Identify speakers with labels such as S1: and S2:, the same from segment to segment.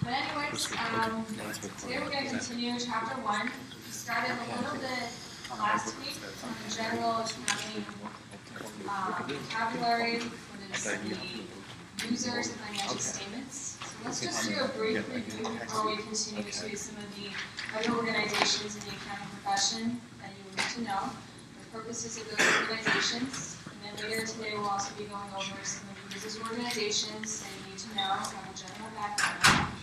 S1: But anyways, today we're going to continue chapter 1. We started a little bit last week on the general accounting vocabulary, what is the users of financial statements. So let's just do a brief review before we continue to some of the other organizations in the accounting profession that you will need to know, the purposes of those organizations. And then later today we'll also be going over some of the business organizations that you need to know, have a general background.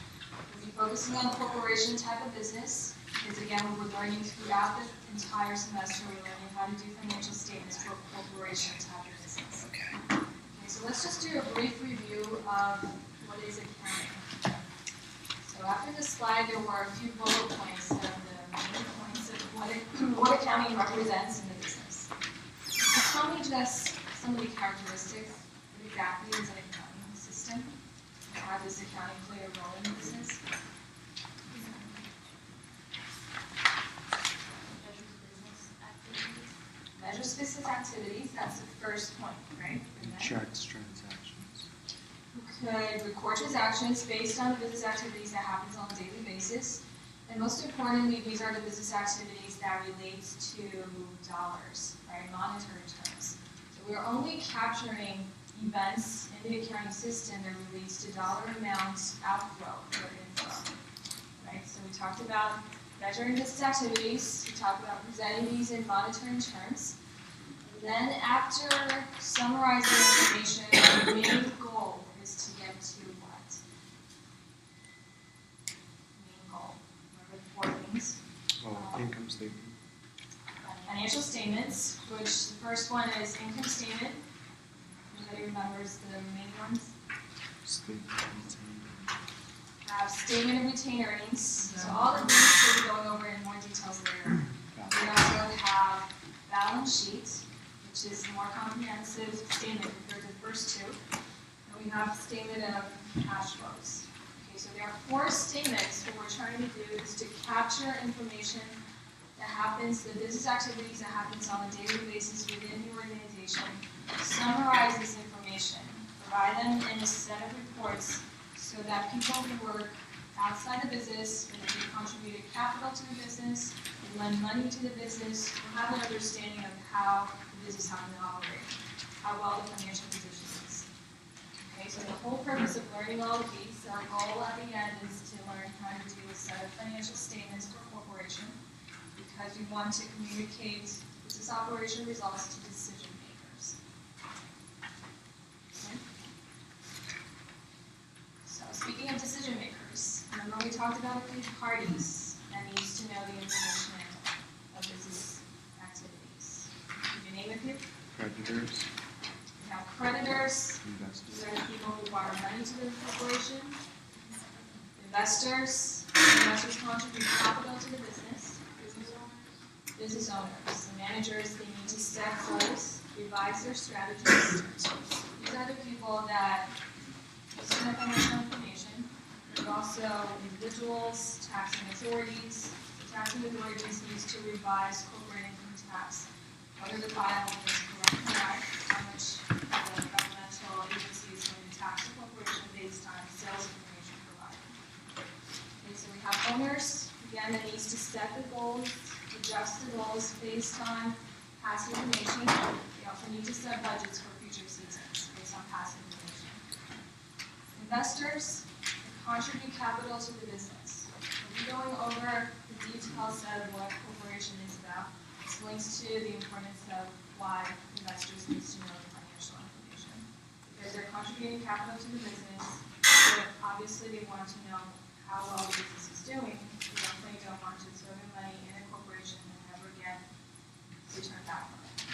S1: We'll be focusing on the corporation type of business, because again, we're learning throughout the entire semester, we're learning how to do financial statements for corporation type of business. Okay, so let's just do a brief review of what is accounting. So after this slide, there were a few bullet points of the main points of what accounting represents in the business. So tell me just some of the characteristics. What exactly is an accounting system? How does accounting play a role in the business? Measures business activities, that's the first point, right?
S2: Tracks transactions.
S1: Could record transactions based on the business activities that happens on a daily basis. And most importantly, these are the business activities that relate to dollars, right? Monetary terms. So we're only capturing events in the accounting system that relates to dollar amounts, outflow, or inflow, right? So we talked about measuring business activities, we talked about presenting these in monetary terms. And then after summarizing information, the main goal is to get to what? Main goal. Remember the 4 things?
S2: Income statement.
S1: Financial statements, which the first one is income statement. Anybody remembers the main ones? Statement of retained earnings. So all of these we'll be going over in more details later. We also have balance sheet, which is a more comprehensive statement compared to the first 2. And we have statement of cash flows. Okay, so there are 4 statements. What we're trying to do is to capture information that happens, the business activities that happens on a daily basis within the organization, summarize this information, provide them in a set of reports so that people who work outside the business, and if they contributed capital to the business, and lend money to the business, will have an understanding of how the business happens to operate, how well the financial position is. Okay, so the whole purpose of learning all of these, our goal at the end is to learn how to do a set of financial statements for a corporation, because we want to communicate business operation results to decision makers. Okay. So speaking of decision makers, remember we talked about a few parties that needs to know the information of business activities. Did you name a few?
S2: Creditors.
S1: We have creditors.
S2: Investors.
S1: These are the people who borrow money to the corporation. Investors. Investors contribute capital to the business. Business owners. The managers, they need to set goals, revise their strategies. These are the people that listen to financial information. There's also individuals, taxing authorities. The taxing authorities needs to revise corporate income tax, whether the filing is correct, how much the governmental agency is going to tax the corporation based on sales information provided. Okay, so we have owners, again, that needs to set the goals, adjust the goals based on past information. They also need to set budgets for future seasons based on past information. Investors contribute capital to the business. We'll be going over the details of what corporation is about. This links to the importance of why investors need to know the financial information. Because they're contributing capital to the business, but obviously they want to know how well the business is doing. We definitely don't want to throw their money in a corporation and never get return back from it.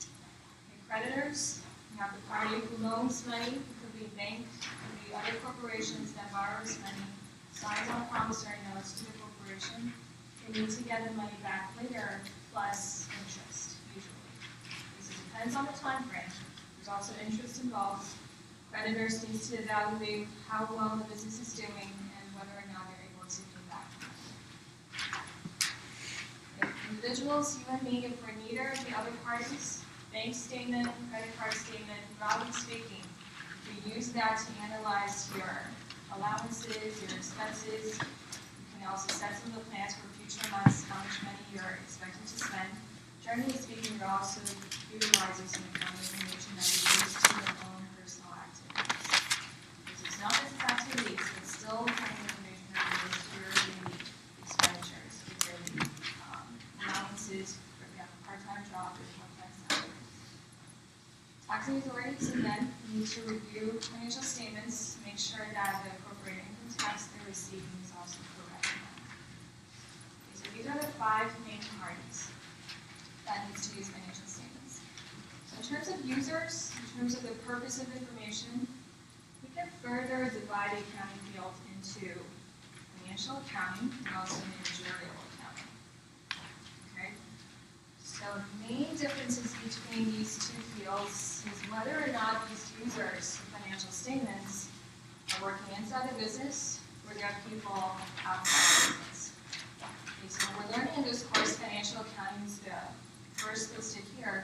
S1: Okay, creditors, we have the party who loans money. It could be a bank, it could be other corporations that borrows money, signs on promissory notes to the corporation. They need to get the money back later, plus interest, usually. This depends on the time frame. There's also interest involved. Creditors need to evaluate how well the business is doing and whether or not they're able to pay back. Okay. Individuals, you and me, if we're neither of the other parties, bank statement, credit card statement, broadly speaking, we use that to analyze your allowances, your expenses. You can also set some of the plans for future months, how much money you're expecting to spend. Generally speaking, you're also utilizing some accounting information that you use to your own personal activities. Because it's not business activities, it's still accounting information that you use to your daily expenditures, your daily allowances, or if you have a part-time job or part-time salary. Taxing authorities, again, need to review financial statements, make sure that the appropriate income tax they're receiving is also correct. Okay, so these are the 5 main parties that needs to use financial statements. So in terms of users, in terms of the purpose of information, we can further divide the accounting field into financial accounting and also managerial accounting. Okay? So the main differences between these two fields is whether or not these users of financial statements are working inside the business or they are people outside the business. Okay, so we're learning in this course financial accounting is the first listed here.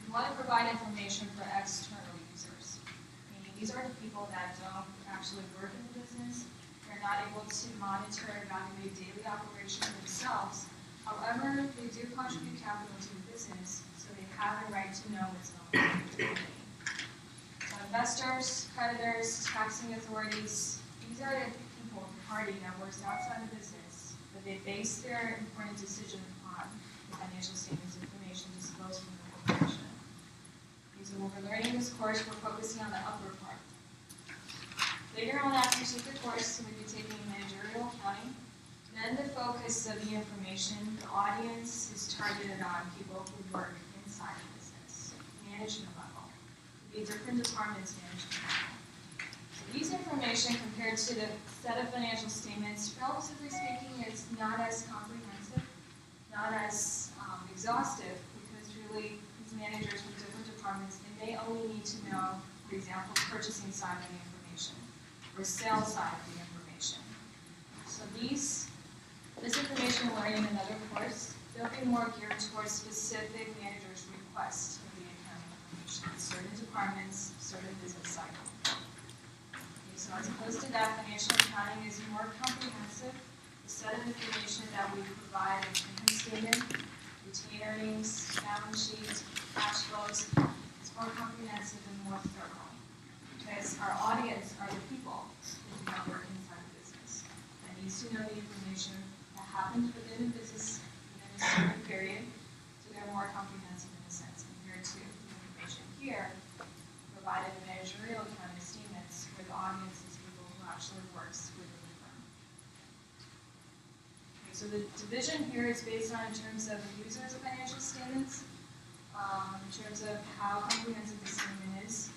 S1: We want to provide information for external users. Meaning these are the people that don't actually work in the business. They're not able to monitor and evaluate daily operations themselves. However, they do contribute capital to the business, so they have a right to know what's going on with the company. So investors, creditors, taxing authorities, these are the people, the party that works outside the business, but they base their important decision on the financial statements information disclosed from the corporation. Okay, so when we're learning this course, we're focusing on the upper part. Later on after you take the course, we'll be taking managerial accounting. Then the focus of the information, the audience is targeted on people who work inside the business, management level. It could be different departments management level. So these information compared to the set of financial statements, relatively speaking, is not as comprehensive, not as exhaustive, because really these managers from different departments, they may only need to know, for example, purchasing side of the information or sales side of the information. So this information we're learning in another course, they'll be more geared towards specific managers' requests of the accounting information in certain departments, certain business cycles. Okay, so as opposed to that, financial accounting is more comprehensive. The set of information that we provide is income statement, retained earnings, balance sheet, cash flows, is more comprehensive and more thorough. Because our audience are the people who work inside the business that needs to know the information that happens within the business within a certain period, so they're more comprehensive in a sense compared to the information here provided in managerial accounting statements where the audience is people who actually works within the firm. Okay, so the division here is based on in terms of the users of financial statements, in terms of how comprehensive the statement is.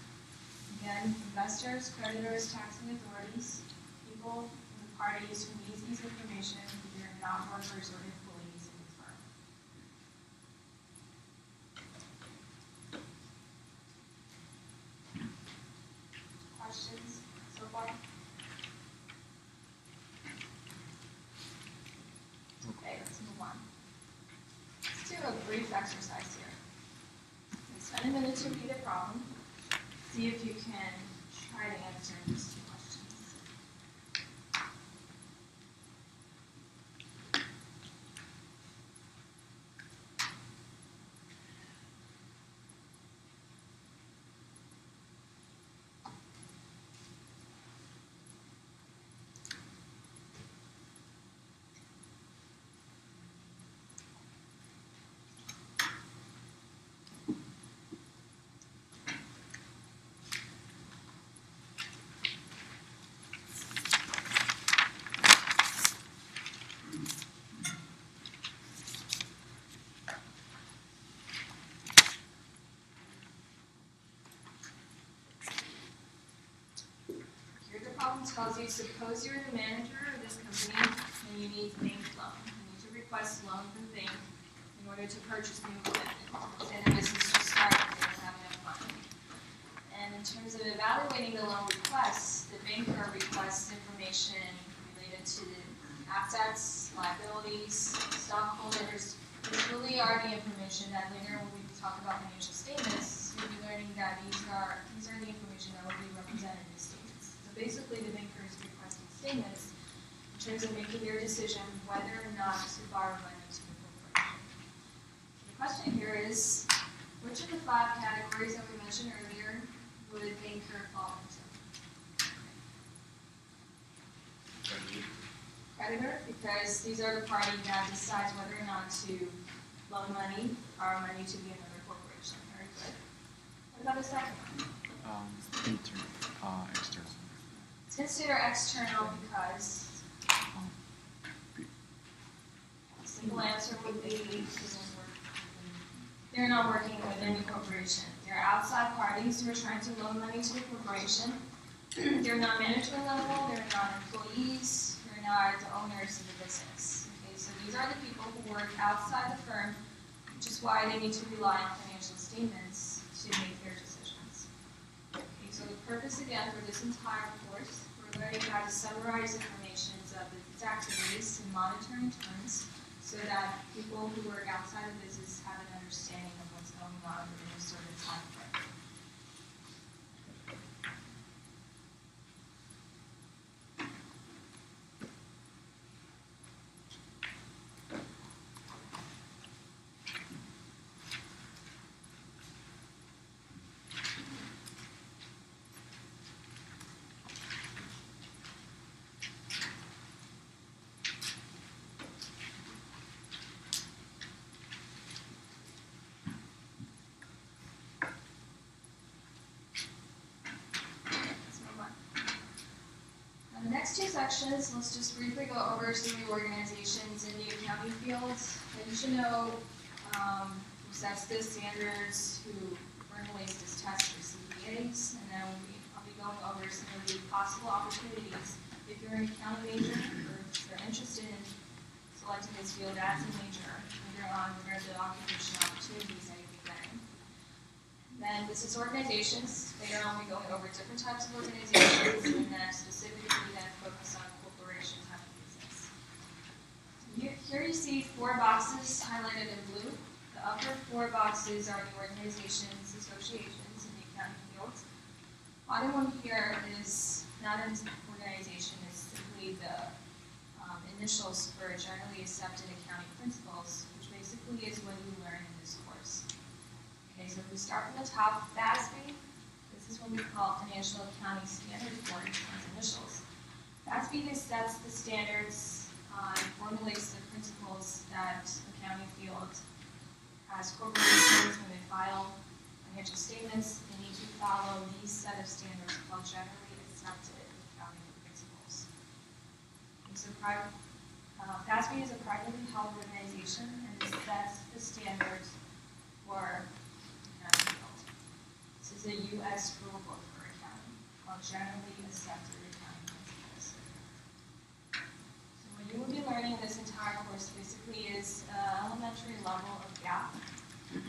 S1: Again, investors, creditors, taxing authorities, people in the parties who need these information, who are not workers or employees in the firm. Questions so far? Okay, let's move on. Let's do a brief exercise here. Spend a minute to read a problem. See if you can try to answer these 2 questions. Problem tells you, suppose you're the manager of this company and you need bank loan. You need to request a loan from the bank in order to purchase new equipment. Say the business just started, they don't have enough money. And in terms of evaluating the loan requests, the banker requests information related to the assets, liabilities, stockholders, which really are the information that later when we talk about financial statements, you'll be learning that these are the information that will be represented in the statements. basically, the banker is requesting statements in terms of making their decision whether or not to borrow money to the corporation. The question here is, which of the 5 categories that we mentioned earlier would a banker fall into? Creditor, because these are the party that decides whether or not to loan money, borrow money to be another corporation. Very good. What about the second one?
S2: External.
S1: It's considered external because the simple answer would be they're not working within the corporation. They're outside parties who are trying to loan money to the corporation. They're not management level, they're not employees, they're not the owners of the business. Okay, so these are the people who work outside the firm, which is why they need to rely on financial statements to make their decisions. Okay, so the purpose again for this entire course, we're learning how to summarize information of its activities in monetary terms so that people who work outside of business have an understanding of what's going on within a certain time frame. The next 2 sections, let's just briefly go over some of the organizations in the accounting field that you should know, who sets the standards, who formulates this test for CPAs, and then I'll be going over some of the possible opportunities if you're an accounting major or if you're interested in selecting this field as a major later on, what are the occupational opportunities that you'll be getting. Then business organizations. Later on, we'll be going over different types of organizations, and then specifically then focus on corporation type of business. Here you see 4 boxes highlighted in blue. The upper 4 boxes are the organizations, associations in the accounting field. Bottom one here is not an organization, it's simply the initials for generally accepted accounting principles, which basically is what you learn in this course. Okay, so if we start from the top, FASB, this is what we call Financial Accounting Standards Board, its initials. FASB sets the standards and formulates the principles that accounting field as corporations, when they file financial statements, they need to follow these set of standards called generally accepted accounting principles. And so FASB is a privately held organization and it sets the standards for this is a U.S. rule book for accounting called Generally Accepted Accounting Principles. So what you will be learning in this entire course basically is elementary level of GAAP.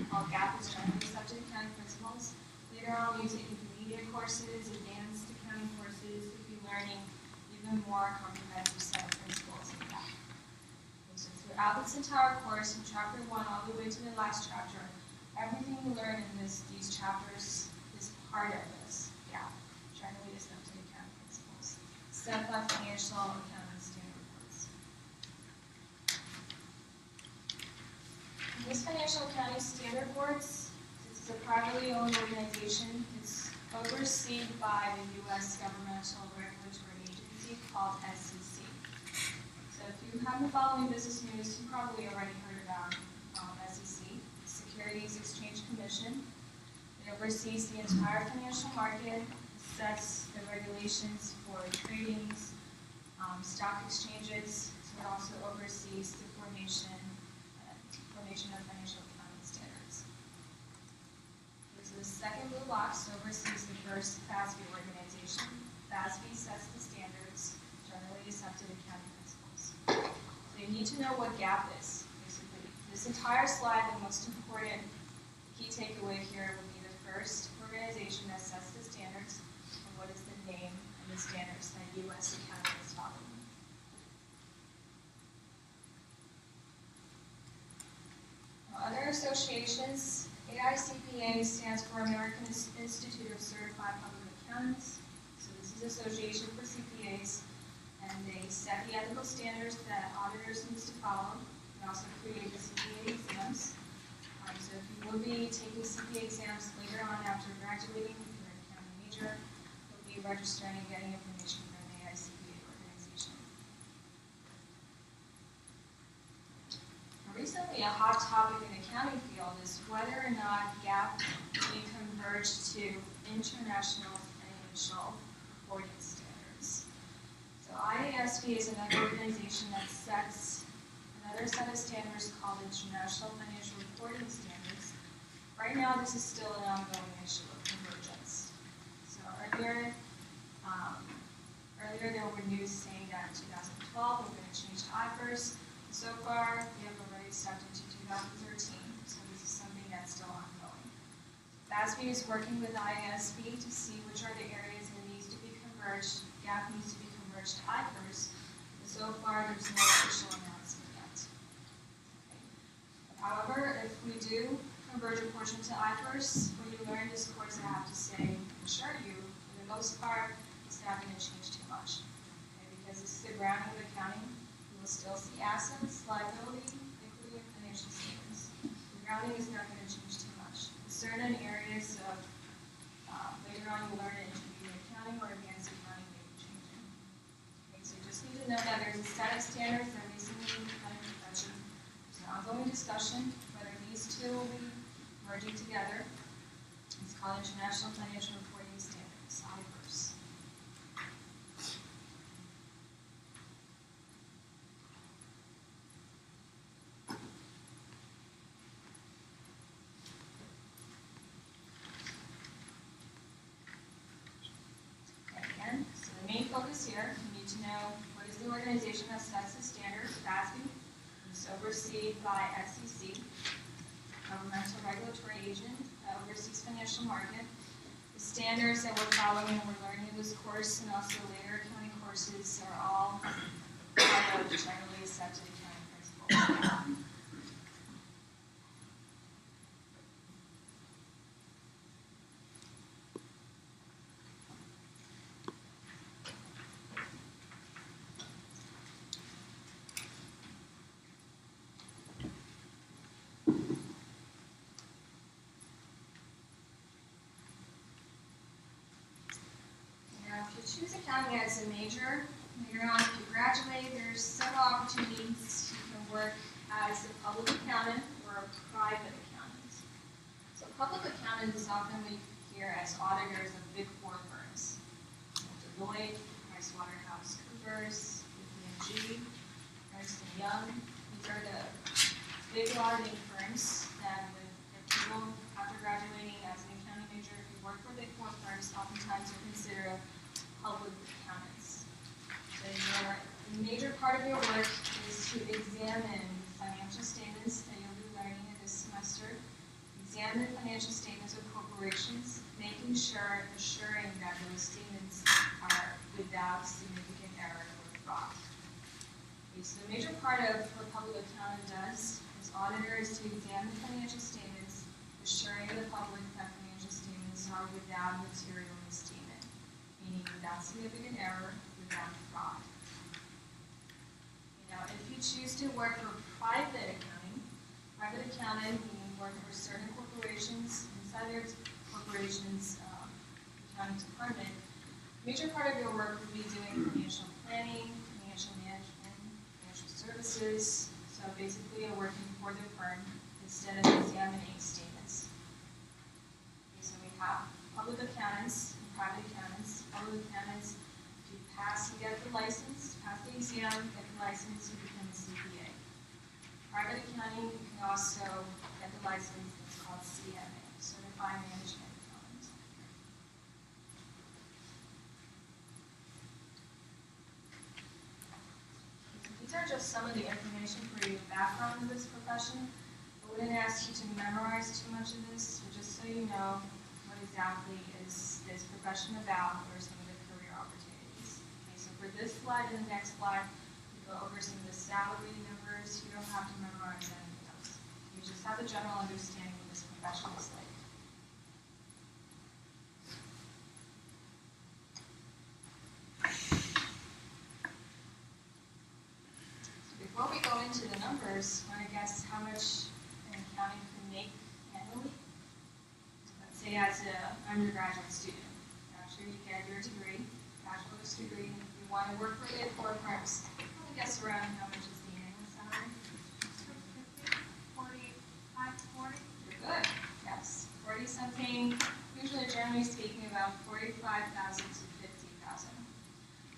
S1: Called GAAP is Generally Accepted Accounting Principles. Later on, you take intermediate courses, advanced accounting courses, you'll be learning even more comprehensive set of principles in GAAP. Okay, so throughout this entire course, from chapter 1 all the way to the last chapter, everything you learn in these chapters is part of this GAAP, Generally Accepted Accounting Principles, set by Financial Accounting Standard Boards. This Financial Accounting Standard Boards, this is a privately owned organization. It's overseen by the U.S. governmental regulatory agency called SEC. So if you have been following business news, you probably already heard about SEC. Securities Exchange Commission. It oversees the entire financial market, sets the regulations for tradings, stock exchanges. So it also oversees the formation of financial accounting standards. So the second blue box oversees the first FASB organization. FASB sets the standards, generally accepted accounting principles. So you need to know what GAAP is. This entire slide, the most important key takeaway here would be the first organization that sets the standards and what is the name and the standards that U.S. accounting is following. Other associations, AICPA stands for American Institute of Certified Public Accountants. So this is Association for CPAs, and they set the ethical standards that auditors need to follow. They also create the CPA exams. So if you will be taking CPA exams later on after graduating, if you're an accounting major, you'll be registering and getting information from the AICPA organization. Recently, a hot topic in the accounting field is whether or not GAAP will be converged to international financial reporting standards. So IASB is another organization that sets another set of standards called International Financial Reporting Standards. Right now, this is still an ongoing issue of convergence. So earlier there were news saying that in 2012 we're going to change to IFRS. So far, we have already stepped into 2013, so this is something that's still ongoing. FASB is working with IASB to see which are the areas that needs to be converged. GAAP needs to be converged to IFRS, but so far there's no official announcement yet. Okay. However, if we do converge a portion to IFRS, when you learn this course, I have to say, assure you, for the most part, it's not going to change too much. Okay, because this is the grounding of accounting. We'll still see assets, liability, equity, and financial statements. The grounding is not going to change too much. In certain areas of later on you'll learn in intermediate accounting or advanced accounting may be changing. Okay, so you just need to know that there's a set of standards that recently become in profession. There's an ongoing discussion whether these two will be merging together. It's called International Financial Reporting Standards, IFRS. So the main focus here, you need to know what is the organization that sets the standard, FASB. It's overseen by SEC, governmental regulatory agent that oversees financial market. The standards that we're following and we're learning in this course and also later accounting courses are all part of generally accepted accounting principles. If you choose accounting as a major, later on if you graduate, there's several opportunities. You can work as a public accountant or a private accountant. So public accountant is often we hear as auditors of big four firms. Deloitte, PricewaterhouseCoopers, KPMG, Ernst & Young. These are the big auditing firms that if people after graduating as an accounting major, if you work for big four firms, oftentimes you're considered public accountants. So the major part of your work is to examine financial statements that you'll be learning in this semester, examine financial statements of corporations, assuring that those statements are without significant error or fraud. Okay, so the major part of what public accounting does as auditor is to examine financial statements, assuring the public that financial statements are without material misstatement, meaning without significant error, without fraud. Now, if you choose to work for private accounting, meaning work for certain corporations, inside their corporation's accounting department, a major part of your work would be doing financial planning, financial management, financial services. So basically, you're working for the firm instead of examining statements. Okay, so we have public accountants and private accountants. Public accountants, if you pass, you get the license, pass the exam, get the license, you become a CPA. Private accounting, you can also get the license, it's called CMA, Certified Management Accountant. These are just some of the information for your background in this profession. I wouldn't ask you to memorize too much of this, but just so you know what exactly is this profession about, or some of the career opportunities. Okay, so for this slide and the next slide, we go over some of the salary numbers. You don't have to memorize anything else. You just have a general understanding of what this profession is like. viewers want to guess how much an accounting can make annually? Let's say as an undergraduate student, after you get your degree, bachelor's degree, you want to work for Big Four firms. Probably guess around how much is the annual salary?
S3: 45 to 40.
S1: You're good. Yes, 40 something. Usually, generally speaking, about 45,000 to 50,000.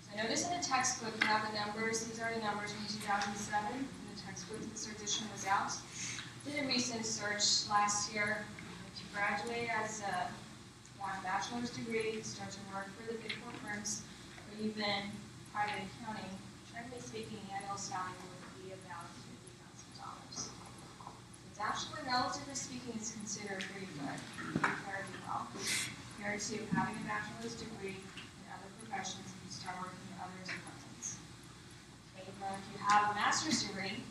S1: So I notice in the textbook you have the numbers. These are the numbers from 2007. In the textbook, this edition was out. Did a recent search last year. If you graduate as a bachelor's degree, start to work for the Big Four firms, or even private accounting, generally speaking, the annual salary would be about $50,000. It's actually, relatively speaking, is considered pretty good, fairly well, compared to having a bachelor's degree in other professions if you start working in other departments. Okay, but if you have a master's degree,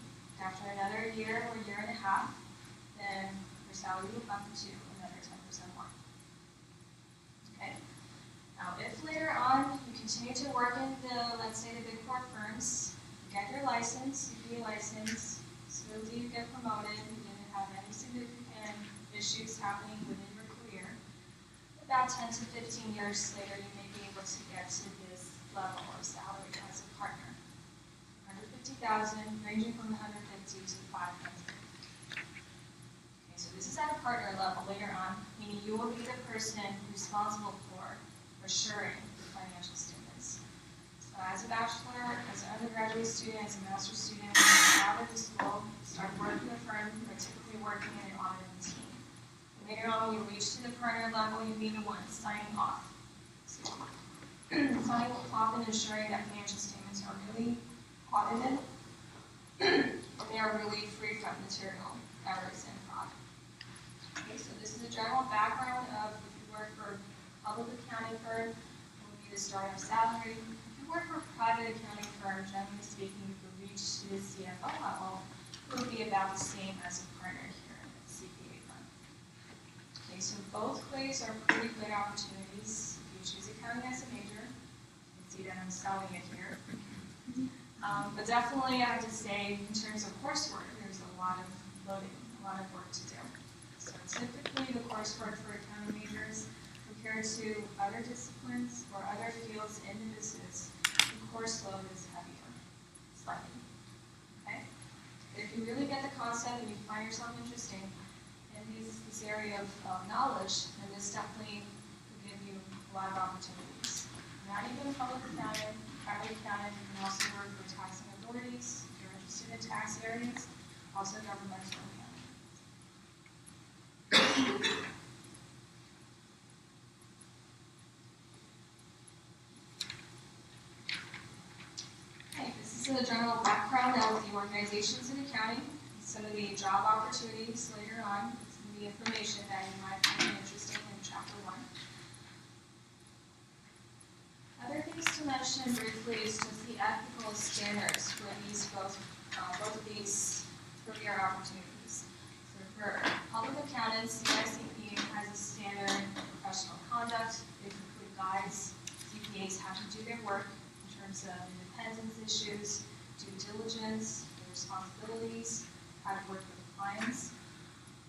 S1: after another year or year and a half, then your salary will bump to another 10% more. Okay. Now, if later on you continue to work in the, let's say, the Big Four firms, you get your license, CPA license, slowly you get promoted, you didn't have any significant issues happening within your career, about 10 to 15 years later, you may be able to get to this level of salary as a partner. 150,000, ranging from 150 to 500. Okay, so this is at a partner level later on, meaning you will be the person responsible for assuring the financial statements. So as a bachelor, as an undergraduate student, as a master's student, when you get out of the school, start working in a firm, you're typically working in an auditing team. And later on, when you reach to the partner level, you'll be the one signing off. So, signing off and ensuring that financial statements are really audited, and they are really free from material errors and fraud. Okay, so this is a general background of if you work for a public accounting firm, it will be the starting salary. If you work for a private accounting firm, generally speaking, if you reach to the CFO level, it will be about the same as a partner here in the CPA firm. Okay, so both ways are pretty good opportunities. If you choose accounting as a major, you can see that I'm selling it here. But definitely, I have to say, in terms of coursework, there's a lot of loading, a lot of work to do. So typically, the coursework for accounting majors, compared to other disciplines or other fields in the business, the course load is heavier, slightly. Okay? But if you really get the concept and you find yourself interesting in this area of knowledge, then this definitely could give you a lot of opportunities. Not even public accounting, private accounting, you can also work for taxing authorities, if you're interested in tax areas, also governmental accounting. Okay, this is a general background of the organizations in accounting, some of the job opportunities later on, some of the information that you might find interesting in Chapter 1. Other things to mention briefly is just the ethical standards for these both of these career opportunities. So for public accountants, CICP has a standard of professional conduct. It includes guides. CPAs have to do their work in terms of independence issues, due diligence, their responsibilities, how to work with clients.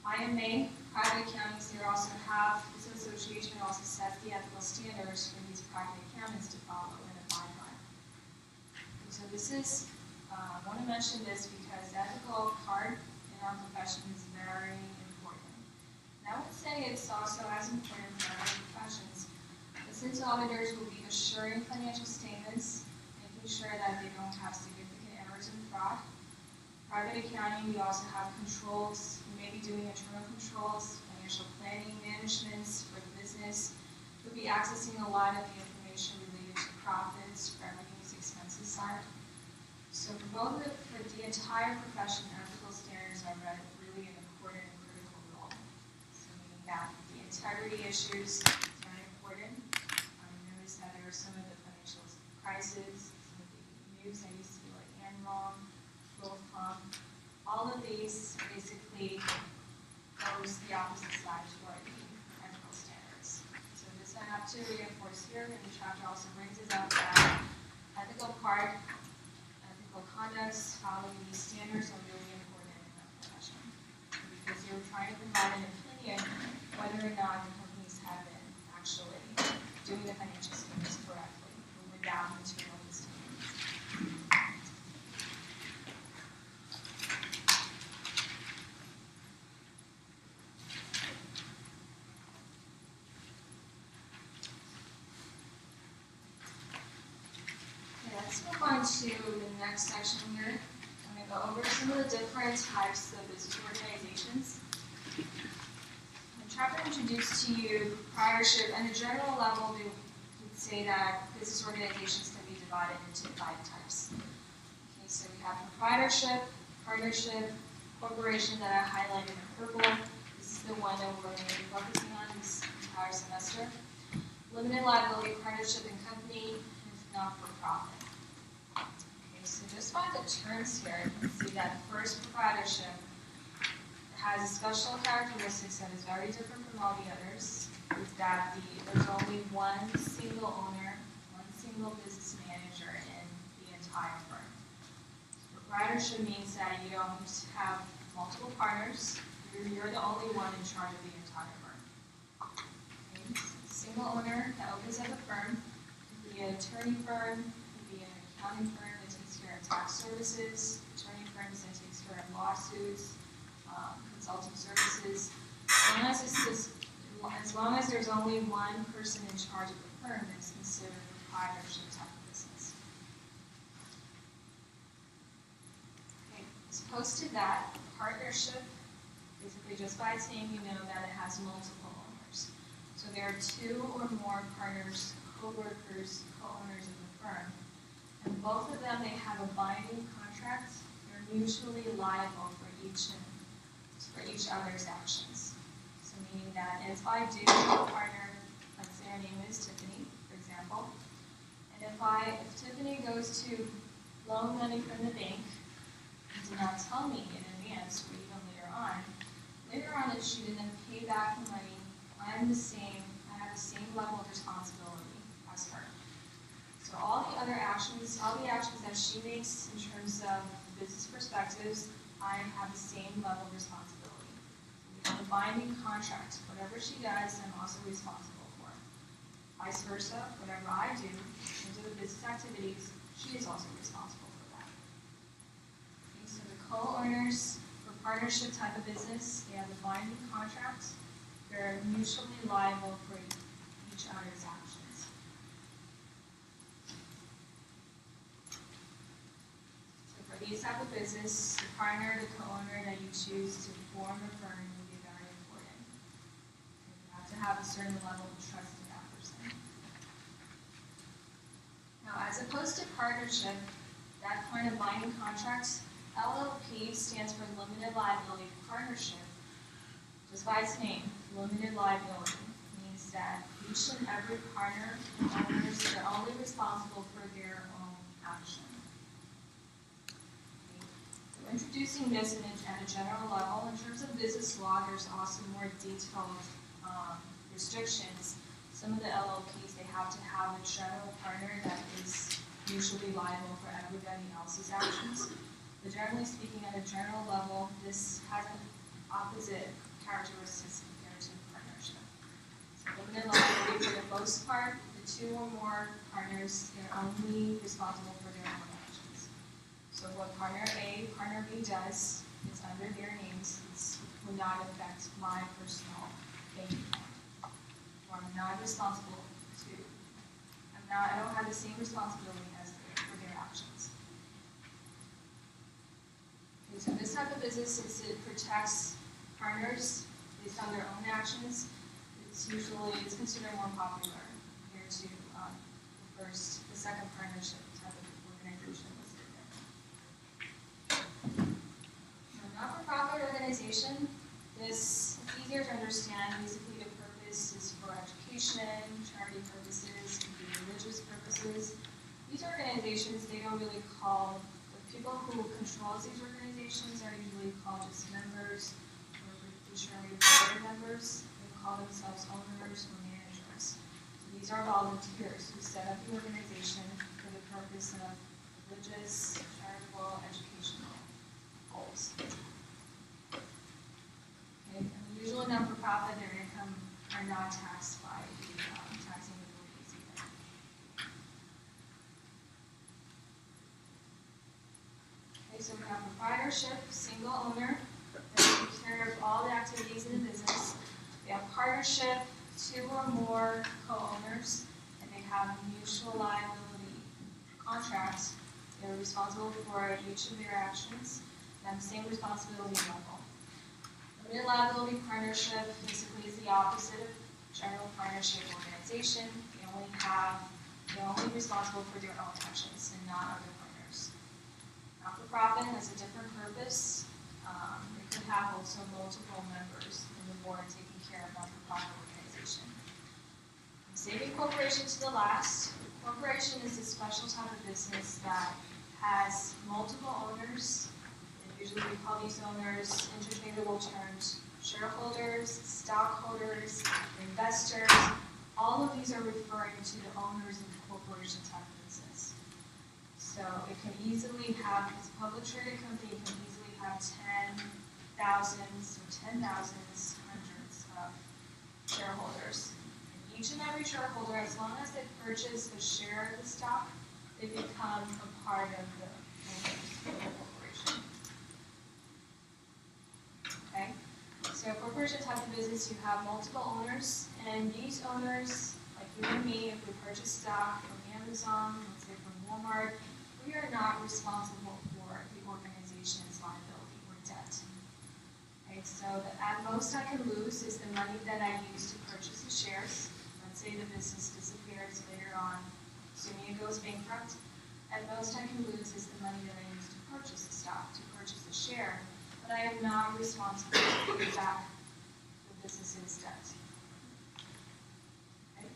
S1: IMA, private accountants, they also have, this association also sets the ethical standards for these private accountants to follow and abide by. And so this is, I want to mention this because the ethical part in our profession is very important. And I would say it's also as important for other professions. But since auditors will be assuring financial statements, making sure that they don't have significant errors and fraud, private accounting, we also have controls. We may be doing internal controls, financial planning, managements for the business. We'll be accessing a lot of the information related to profits, revenues, expenses side. So for the entire profession, ethical standards are really an important and critical role. So meaning that the integrity issues is very important. Notice that there are some of the financial crises, some of the news that you see like Enron, all of these basically goes the opposite side toward the ethical standards. So this I have to reinforce here, and the chapter also brings us up that ethical part, ethical conducts, following these standards are really important. or not the companies have been actually doing the financial statements correctly without material misstatements. Let's move on to the next section here. I'm going to go over some of the different types of business organizations. I'm trying to introduce to you proprietorship. At a general level, we would say that business organizations can be divided into 5 types. Okay, so we have proprietorship, partnership, corporation that I highlighted in purple. This is the one that we're going to be focusing on this entire semester. Limited liability, partnership, and company, and not-for-profit. So just by the terms here, you can see that first proprietorship has a special characteristics that is very different from all the others, is that there's only one single owner, one single business manager in the entire firm. So proprietorship means that you don't have multiple partners, you're the only one in charge of the entire firm. Okay. Single owner that opens up a firm, it could be an attorney firm, it could be an accounting firm, tax services, attorney firms that takes care of lawsuits, consulting services. As long as there's only one person in charge of the firm, it's considered a proprietorship type of business. Okay, as opposed to that, partnership, basically just by its name, you know that it has multiple owners. So there are 2 or more partners, co-workers, co-owners of the firm. And both of them, they have a binding contract. They're mutually liable for each other's actions. So meaning that if I do a partner, let's say her name is Tiffany, for example, and if Tiffany goes to loan money from the bank and did not tell me in advance or even later on if she didn't pay back the money, I have the same level of responsibility as her. So all the actions that she makes in terms of business perspectives, I have the same level of responsibility. So we have a binding contract. Whatever she does, I'm also responsible for. Vice versa, whatever I do in terms of the business activities, she is also responsible for that. Okay, so the co-owners for partnership type of business, they have a binding contract. They're mutually liable for each other's actions. For these type of business, the partner, the co-owner that you choose to form a firm will be very important. You have to have a certain level of trust in that person. Now, as opposed to partnership, that kind of binding contract, LLP stands for Limited Liability Partnership. Just by its name, limited liability means that each and every partner and owners are only responsible for their own action. Introducing this at a general level, in terms of business law, there's also more detailed restrictions. Some of the LLPs, they have to have a general partner that is usually liable for everybody else's actions. But generally speaking, at a general level, this has an opposite characteristics compared to partnership. So limited liability, for the most part, the 2 or more partners, they're only responsible for their own actions. So what partner A, partner B does, it's under their names. It will not affect my personal bank account. Or I'm not responsible to. I don't have the same responsibility as for their actions. Okay, so this type of business, since it protects partners based on their own actions, it's considered more popular compared to the second partnership type of organization listed there. Not-for-profit organization, it's easier to understand. Basically, the purpose is for education, charity purposes, could be religious purposes. These organizations, they don't really call, the people who control these organizations are usually called just members or fiduciary board members. They call themselves owners or managers. So these are volunteers who set up the organization for the purpose of religious, charitable, educational goals. Okay, and usually not-for-profit, their income are not taxed by the taxing authorities either. Okay, so we have proprietorship, single owner, that takes care of all the activities in the business. We have partnership, 2 or more co-owners, and they have mutual liability contracts. They're responsible for each of their actions, and have the same responsibility level. Limited liability partnership basically is the opposite of general partnership organization. They're only responsible for their own actions and not other partners. Not-for-profit has a different purpose. It could have also multiple members in the board taking care of not-for-profit organization. I'm saving corporation to the last. Corporation is a special type of business that has multiple owners. Usually we call these owners interchangeable terms: shareholders, stockholders, investors. All of these are referring to the owners of the corporation type of business. So it can easily have, as a public traded company, it can easily have hundreds of shareholders. And each and every shareholder, as long as they purchase a share of the stock, they become a part of the owners of the corporation. Okay? So a corporation type of business, you have multiple owners, and these owners, like you and me, if we purchase stock from Amazon, let's say from Walmart, we are not responsible for the organization's liability or debt. Okay, so at most I can lose is the money that I use to purchase the shares. Let's say the business disappears later on, assuming it goes bankrupt. At most I can lose is the money that I use to purchase the stock, to purchase the share, but I am not responsible for paying back the business's debt. Okay?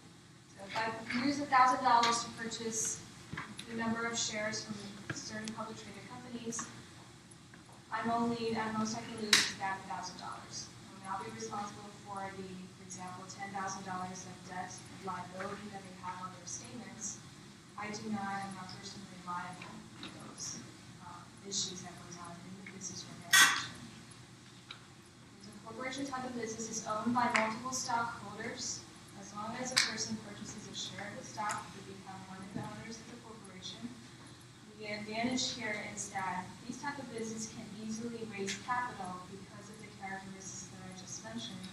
S1: So if I use $1,000 to purchase the number of shares from certain public traded companies, at most I can lose that $1,000. I will not be responsible for example, $10,000 of debt and liability that they have on their statements. I'm not personally liable for those issues that goes on in the business organization. The corporation type of business is owned by multiple stockholders. As long as a person purchases a share of the stock, they become one of the owners of the corporation. The advantage here is that these type of business can easily raise capital because of the characteristics that I just mentioned.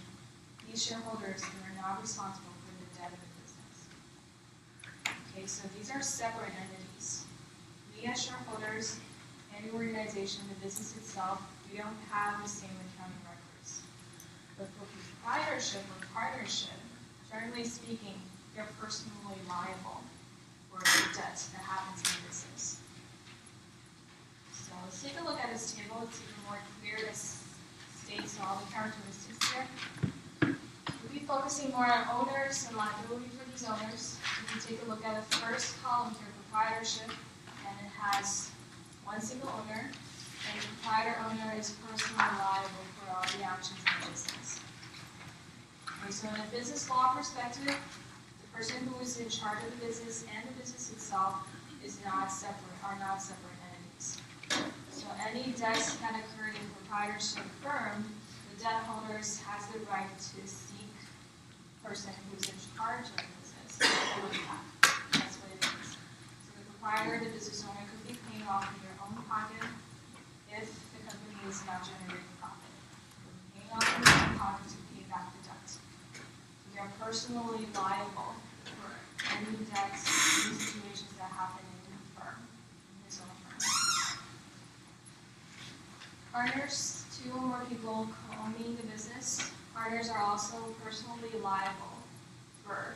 S1: These shareholders are not responsible for the debt of the business. Okay, so these are separate entities. We as shareholders and the organization, the business itself, we don't have the same accounting records. But for proprietorship or partnership, generally speaking, they're personally liable for the debt that happens in the business. So let's take a look at this table. It's even more clear. This states all the characteristics here. We'll be focusing more on owners and liability for these owners. We can take a look at the first column here, proprietorship, and it has one single owner, and the proprietor owner is personally liable for all the actions in the business. Okay, so in a business law perspective, the person who is in charge of the business and the business itself are not separate entities. So any debts that occur in a proprietorship firm, the debt holders has the right to seek the person who's in charge of the business to pay them back. That's what it is. So the proprietor, the business owner, could be paying off of their own pocket if the company is not generating profit. They're paying off of their own pocket to pay back the debt. So they're personally liable for any debts in situations that happen in the firm, in his own firm. Partners, 2 or more people owning the business. Partners are also personally liable for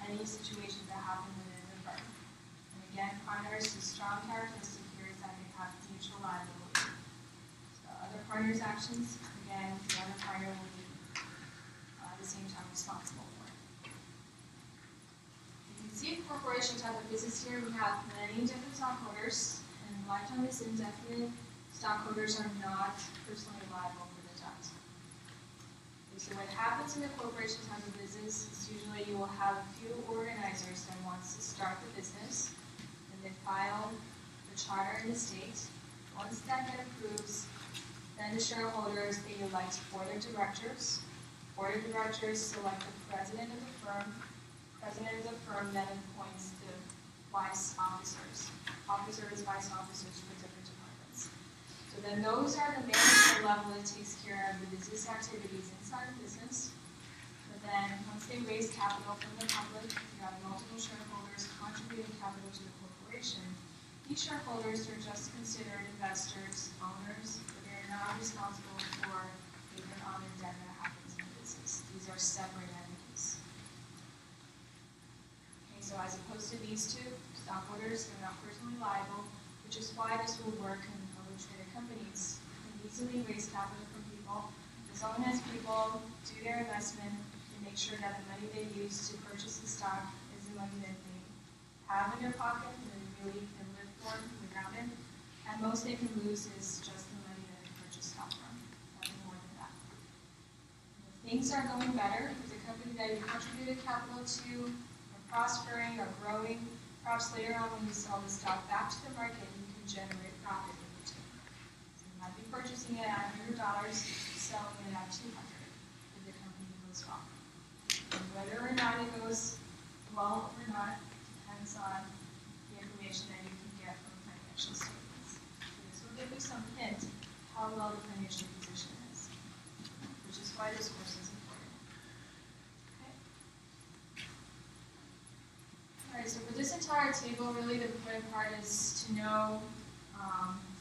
S1: any situations that happen within the firm. And again, partners, the strong characteristic here is that they have mutual liability. So other partners' actions, again, the other partner will be at the same time responsible for. You can see a corporation type of business here. We have many different stockholders, and lifetime is indefinite. Stockholders are not personally liable for the debt. Okay, so what happens in a corporation type of business is usually you will have a few organizers that wants to start the business, and they file the charter in the state. Once that gets approved, then the shareholders, they elect board of directors Board of directors select the president of the firm. President of the firm then appoints the vice officers. Officers, vice officers for different departments. So then those are the management level that takes care of the business activities inside the business. But then once they raise capital from the public, you have multiple shareholders contributing capital to the corporation. These shareholders are just considered investors, owners, but they are not responsible for payment on the debt that happens in the business. These are separate entities. Okay, so as opposed to these two, stockholders are not personally liable, which is why this will work in publicly traded companies. You can easily raise capital from people. As long as people do their investment and make sure that the money they use to purchase the stock is the money that they have in their pocket and they really can live for without it. And most they can lose is just the money that they purchased stock from, nothing more than that. If things are going better, if the company that you contributed capital to are prospering or growing, perhaps later on when you sell the stock back to the market, you can generate profit in return. So you might be purchasing it at $100, selling it at $200 if the company goes well. And whether or not it goes well or not depends on the information that you can get from financial statements. So this will give you some hint how well the financial position is, which is why this course is important. Okay. All right, so for this entire table, really the important part is to know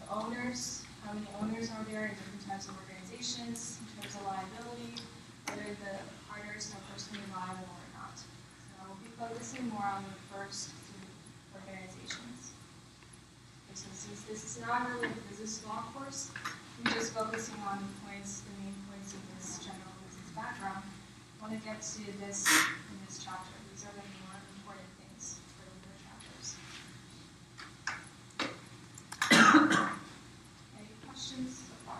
S1: the owners, how many owners are there in different types of organizations, in terms of liability, whether the partners are personally liable or not. So we'll be focusing more on the first two organizations. Okay, so since this is not really a business law course, we're just focusing on the points, the main points of this general business background. I want to get to this in this chapter. These are the more important things for the chapters. Any questions so far?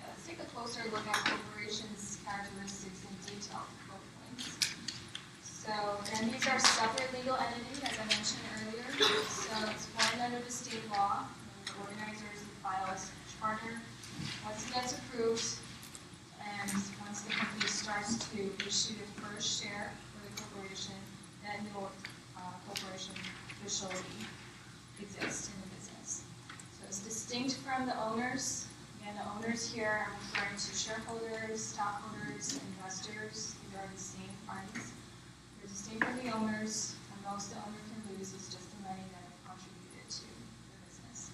S1: Let's take a closer look at corporations' characteristics in detail for both points. So, and these are separate legal entities, as I mentioned earlier. So it's formed under the state law. The organizers file a charter. Once it gets approved, and once the company starts to issue the first share for the corporation, then the corporation officially exists in the business. So it's distinct from the owners. Again, the owners here are referring to shareholders, stockholders, investors. These are the same parties. They're distinct from the owners, and most the owner can lose is just the money that they contributed to the business.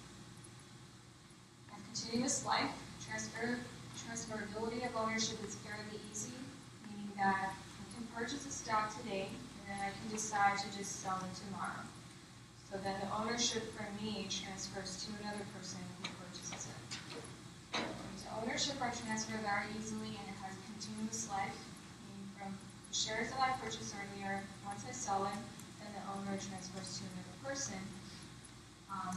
S1: And continuous life, transferability of ownership is fairly easy, meaning that you can purchase a stock today, and then I can decide to just sell it tomorrow. So then the ownership from me transfers to another person who purchases it. So ownership are transferred very easily, and it has continuous life, meaning from the shares that I purchased earlier, once I sell it, then the owner transfers to another person.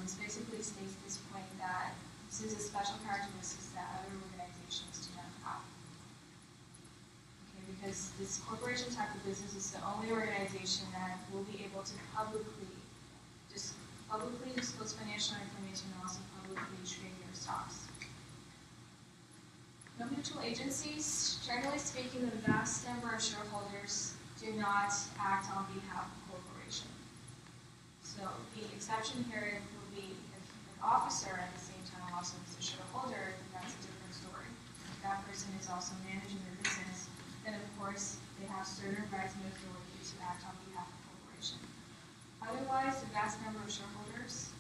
S1: This basically states this point that this is a special characteristic that other organizations do not have. Okay, because this corporation type of business is the only organization that will be able to publicly disclose financial information and also publicly trade their stocks. No mutual agencies, generally speaking, the vast number of shareholders do not act on behalf of the corporation. So the exception here will be if an officer at the same time also is a shareholder, then that's a different story. If that person is also managing the business, then of course they have certain rights and authority to act on behalf of the corporation. Otherwise, the vast number of shareholders,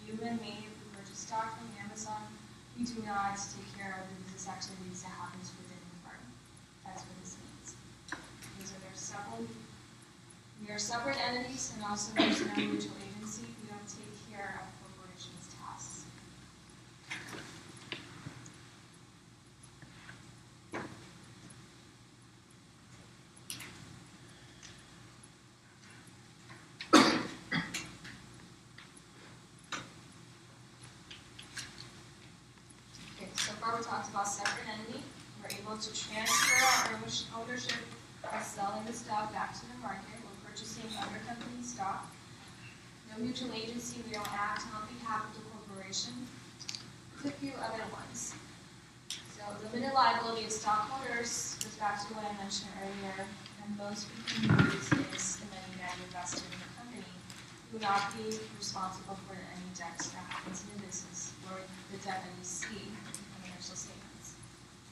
S1: you and me, if we purchase stock from Amazon, we do not take care of the business activities that happens within the firm. That's what this means. Okay, so we are separate entities, and also there's no mutual agency. We don't take care of corporations' tasks. We talked about separate entity. We're able to transfer our ownership by selling the stock back to the market. We're purchasing other company's stock. No no mutual agency, we don't act on behalf of the corporation. There's a few other ones. So limited liability of stockholders goes back to what I mentioned earlier, and most we can use is the money that you invested in the company. You will not be responsible for any debt that happens in the business or the debt that you see in the financial statements.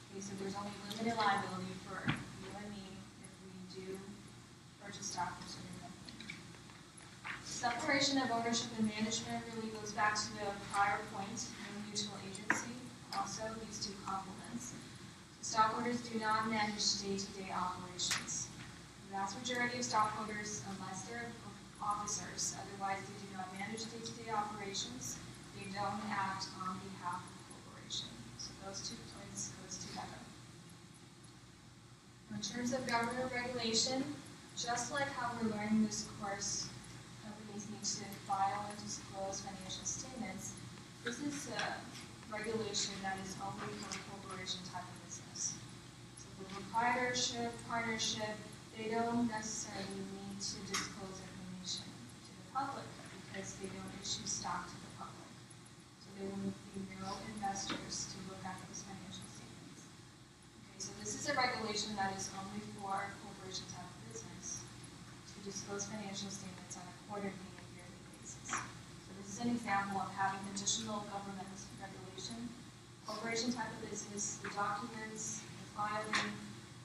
S1: Okay, so there's only limited liability for you and me if we do purchase stock from certain company. Separation of ownership and management really goes back to the prior point. No mutual agency also leads to complements. Stockholders do not manage day-to-day operations. The vast majority of stockholders, unless they're officers, otherwise they do not manage day-to-day operations, they don't act on behalf of the corporation. So those two points goes together. In terms of government regulation, just like how we're learning this course, companies need to file and disclose financial statements, this is a regulation that is only for corporation type of business. So for proprietorship, partnership, they don't necessarily need to disclose information to the public because they don't issue stock to the public. So there will be no investors to look at those financial statements. Okay, so this is a regulation that is only for corporation type of business to disclose financial statements on a quarterly and yearly basis. So this is an example of having additional government regulation. Corporation type of business, the documents, the filing,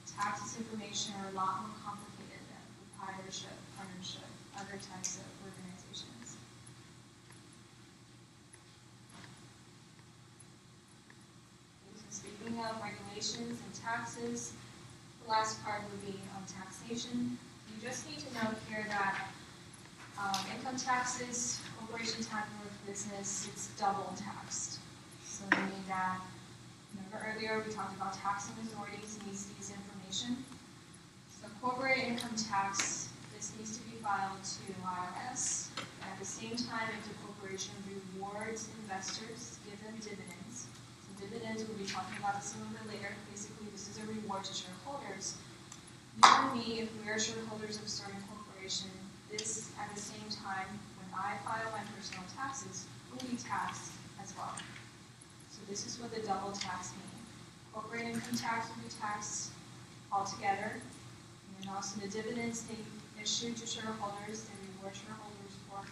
S1: taxes information are a lot more complicated than proprietorship, partnership, other types of organizations. Okay, so speaking of regulations and taxes, the last part would be on taxation. You just need to know here that income taxes, corporation type of business, it's double taxed. So meaning that, remember earlier we talked about taxing authorities needs these information. So corporate income tax, this needs to be filed to IRS. At the same time, if the corporation rewards investors, give them dividends. So dividends, we'll be talking about this a little bit later. Basically, this is a reward to shareholders. You and me, if we are shareholders of a certain corporation, this at the same time, when I file my personal taxes, will be taxed as well. So this is what the double tax means. Corporate income tax will be taxed altogether, and then also the dividends they issue to shareholders, they reward shareholders for,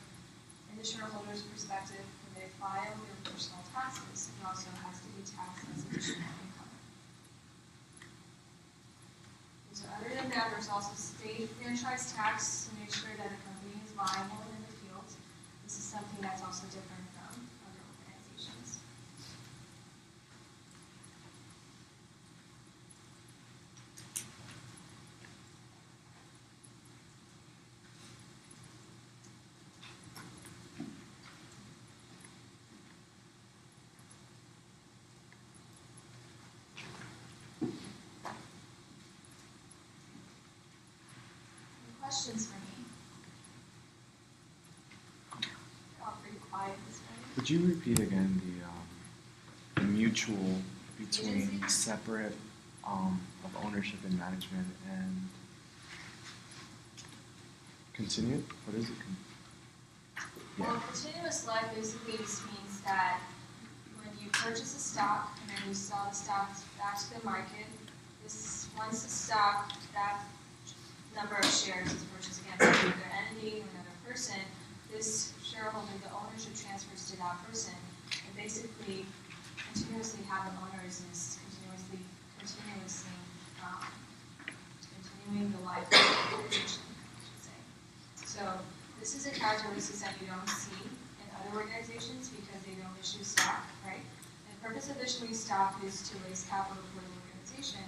S1: in the shareholders' perspective, when they file their personal taxes, it also has to be taxed as additional income. And so other than that, there's also state franchise tax to make sure that a company is viable in the field. This is something that's also different from other organizations. Questions for me? All pretty quiet this morning.
S2: Could you repeat again the mutual between separate of ownership and management and continued? What is it?
S1: Well, continuous life basically just means that when you purchase a stock and then you sell the stock back to the market, once the stock, that number of shares is purchased against another entity or another person, this shareholder, the ownership transfers to that person, and basically continuously have an owner is continuing the life of the organization, I should say. So this is a characteristic that you don't see in other organizations because they don't issue stock, right? And the purpose of issuing stock is to raise capital for the organization.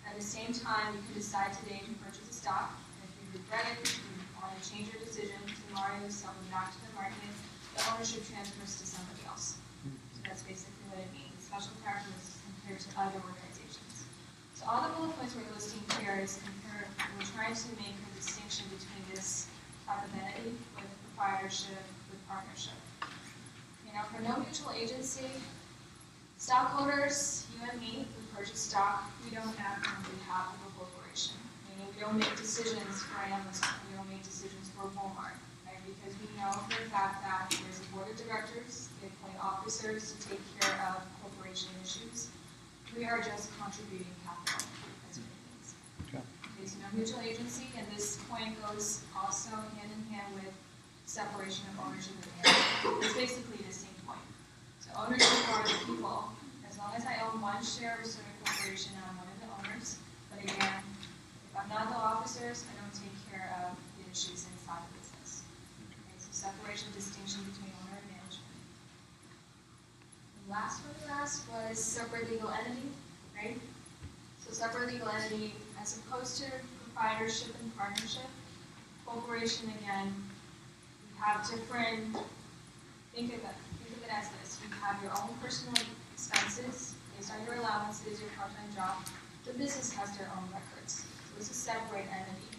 S1: At the same time, you can decide today to purchase a stock, and if you regret it, if you want to change your decision, tomorrow you sell it back to the market, the ownership transfers to somebody else. So that's basically what it means, special characteristics compared to other organizations. So all the bullet points we're listing here is we're trying to make a distinction between this type of entity with proprietorship, with partnership. You know, for no mutual agency, stockholders, you and me, who purchase stock, we don't act on behalf of a corporation. You know, we don't make decisions for Amazon, we don't make decisions for Walmart, right? Because we know know for a fact that there's a board of directors, they appoint officers to take care of corporation issues. We are just contributing capital. That's what it means.
S2: Okay.
S1: There's no mutual agency, and this point goes also hand in hand with separation of ownership of management. It's basically the same point. So ownership are the people. As long as I own one share of a certain corporation, I'm one of the owners. But again, if I'm not the officers, I don't take care of the issues inside the business. Okay, so separation, distinction between owner and management. The last one we asked was separate legal entity, right? So separate legal entity, as opposed to proprietorship and partnership, corporation, again, you have different, think of it as this. You have your own personal expenses based on your allowances, your part-time job. The business has their own records. So it's a separate entity.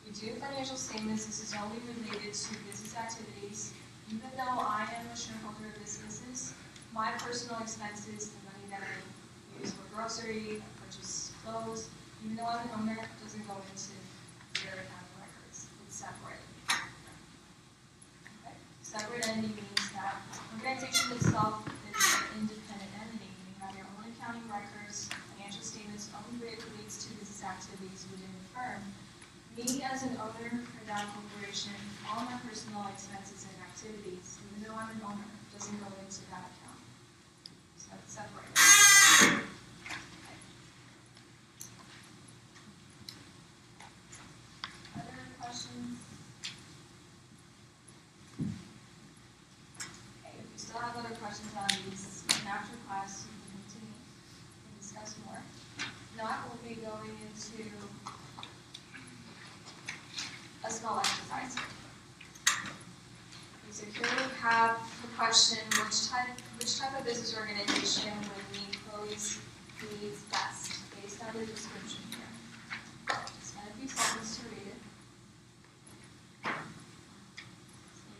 S1: You do financial statements. This is only related to business activities. Even though I am a shareholder of this business, my personal expenses, the money that I use for grocery, purchase clothes, even though I'm an owner, it doesn't go into their accounting records. It's separate. Okay? Separate entity means that organization itself is an independent entity. You have your own accounting records, financial statements only relates to business activities within the firm. Me as an owner for that corporation, all my personal expenses and activities, even though I'm an owner, doesn't go into that account. So it's separated. Other questions? Okay, if you still have other questions on these, after class, you can continue and discuss more. If not, we'll be going into a small exercise. So here we have the question, which type of business organization would meet Chloe's needs best, based on the description here. Just spend a few seconds to read it. And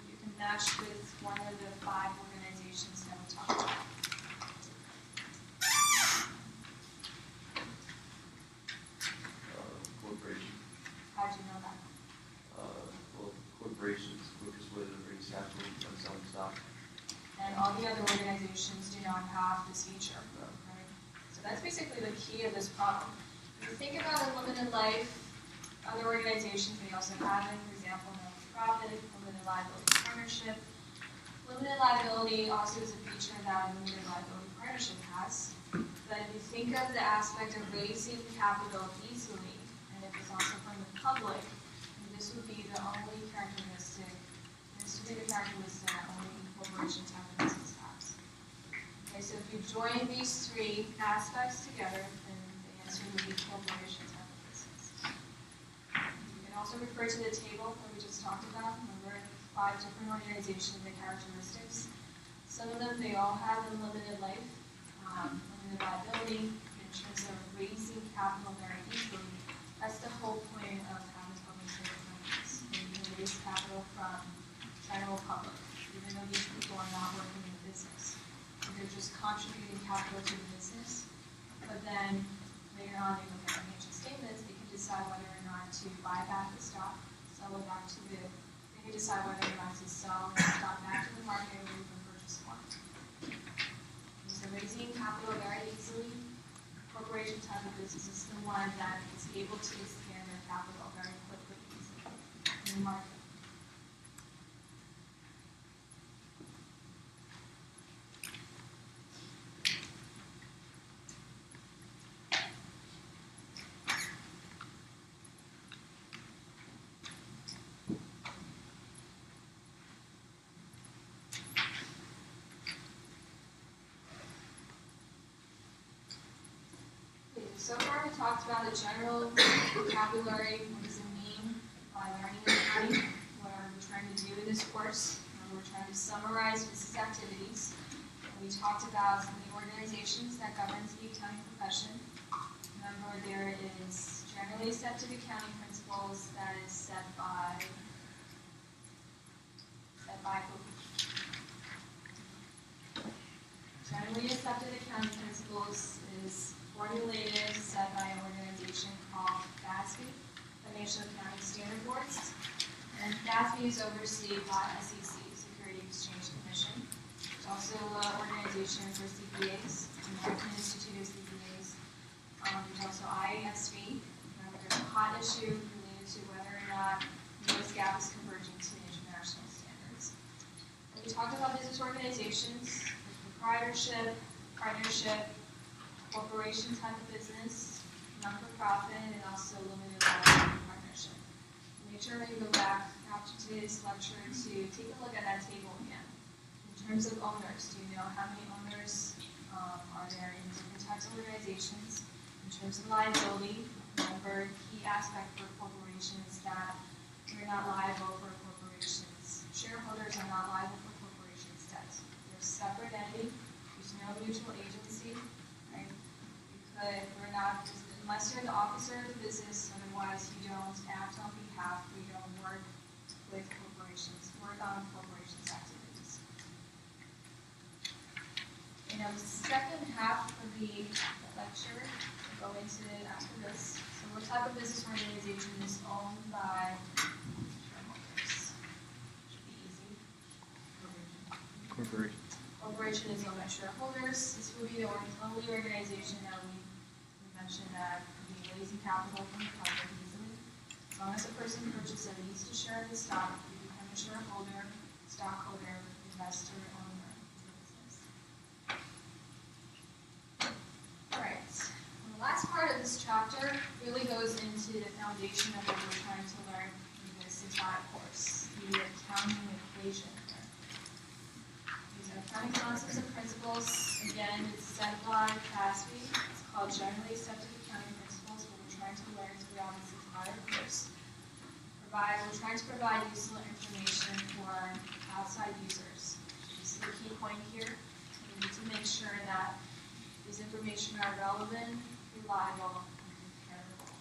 S1: you can match with one of the 5 organizations that we talked about.
S3: Corporation.
S1: How do you know that?
S3: Well, corporations focus where they raise capital and selling stock.
S1: And all the other organizations do not have this feature, right? So that's basically the key of this problem. If you think about a limited life, other organizations may also have it, for example, non-profit, limited liability partnership. Limited liability also is a feature that a limited liability partnership has. But if you think of the aspect of raising capital easily, and if it's also from the public, this would be the only characteristic, that only corporations have in business tax. Okay, so if you join these 3 aspects together, then the answer would be corporations have a business. You can also refer to the table that we just talked about. Remember, 5 different organizations and characteristics. Some of them, they all have unlimited life, limited liability, in terms of raising capital very easily. That's the whole point of having public sector companies. You can raise capital from general public, even though these people are not working in the business. They're just contributing capital to the business. But then later on, they look at financial statements, they can decide whether or not to buy back the stock, sell it back to they can decide whether or not to sell the stock back to the market or even purchase more. So raising capital very easily, corporation type of business is the one that is able to expand their capital very quickly and easily in the market. So far, we talked about the general vocabulary. What does it mean by learning accounting? What are we trying to do in this course? We're trying to summarize business activities. We talked about some of the organizations that governs the accounting profession. Remember, there is generally accepted accounting principles that is set by who? Generally accepted accounting principles is formulated, set by an organization called FASB, Financial Accounting Standard Boards. And NASB is overseen by SEC, Security Exchange Commission. There's also an organization for CPAs, American Institute of CPAs. There's also IASB. There's a hot issue related to whether or not US GAAP is converging to international standards. And we talked about business organizations, proprietorship, partnership, corporation type of business, non-for-profit, and also limited liability partnership. Make sure when you go back after today's lecture to take a look at that table again. In terms of owners, do you know how many owners are there in different types of organizations? In terms of liability, remember, key aspect for corporations that we're not liable for corporations. Shareholders are not liable for corporations' debt. They're a separate entity. There's no mutual agency, right? Because we're not, unless you're the officer of the business, otherwise you don't act on behalf, we don't work with corporations, work on corporations' activities. In the second half of the lecture, we'll go into it after this. So what type of business organization is owned by shareholders? Should be easy.
S2: Corporation.
S1: Corporation is owned by shareholders. This will be the only organization that we mentioned that could be lazy capital from the public easily. As long as a person purchases at least a share of the stock, you become a shareholder, stockholder, investor, owner of the business. Alright, the last part of this chapter really goes into the foundation of what we're trying to learn in this entire course, the accounting equation. These are accounting concepts and principles. Again, it's set by CASB. It's called Generally Accepted Accounting Principles, what we're trying to learn throughout this entire course. We're trying to provide useful information for outside users. This is the key point here. We need to make sure that these information are relevant, reliable, and comparable.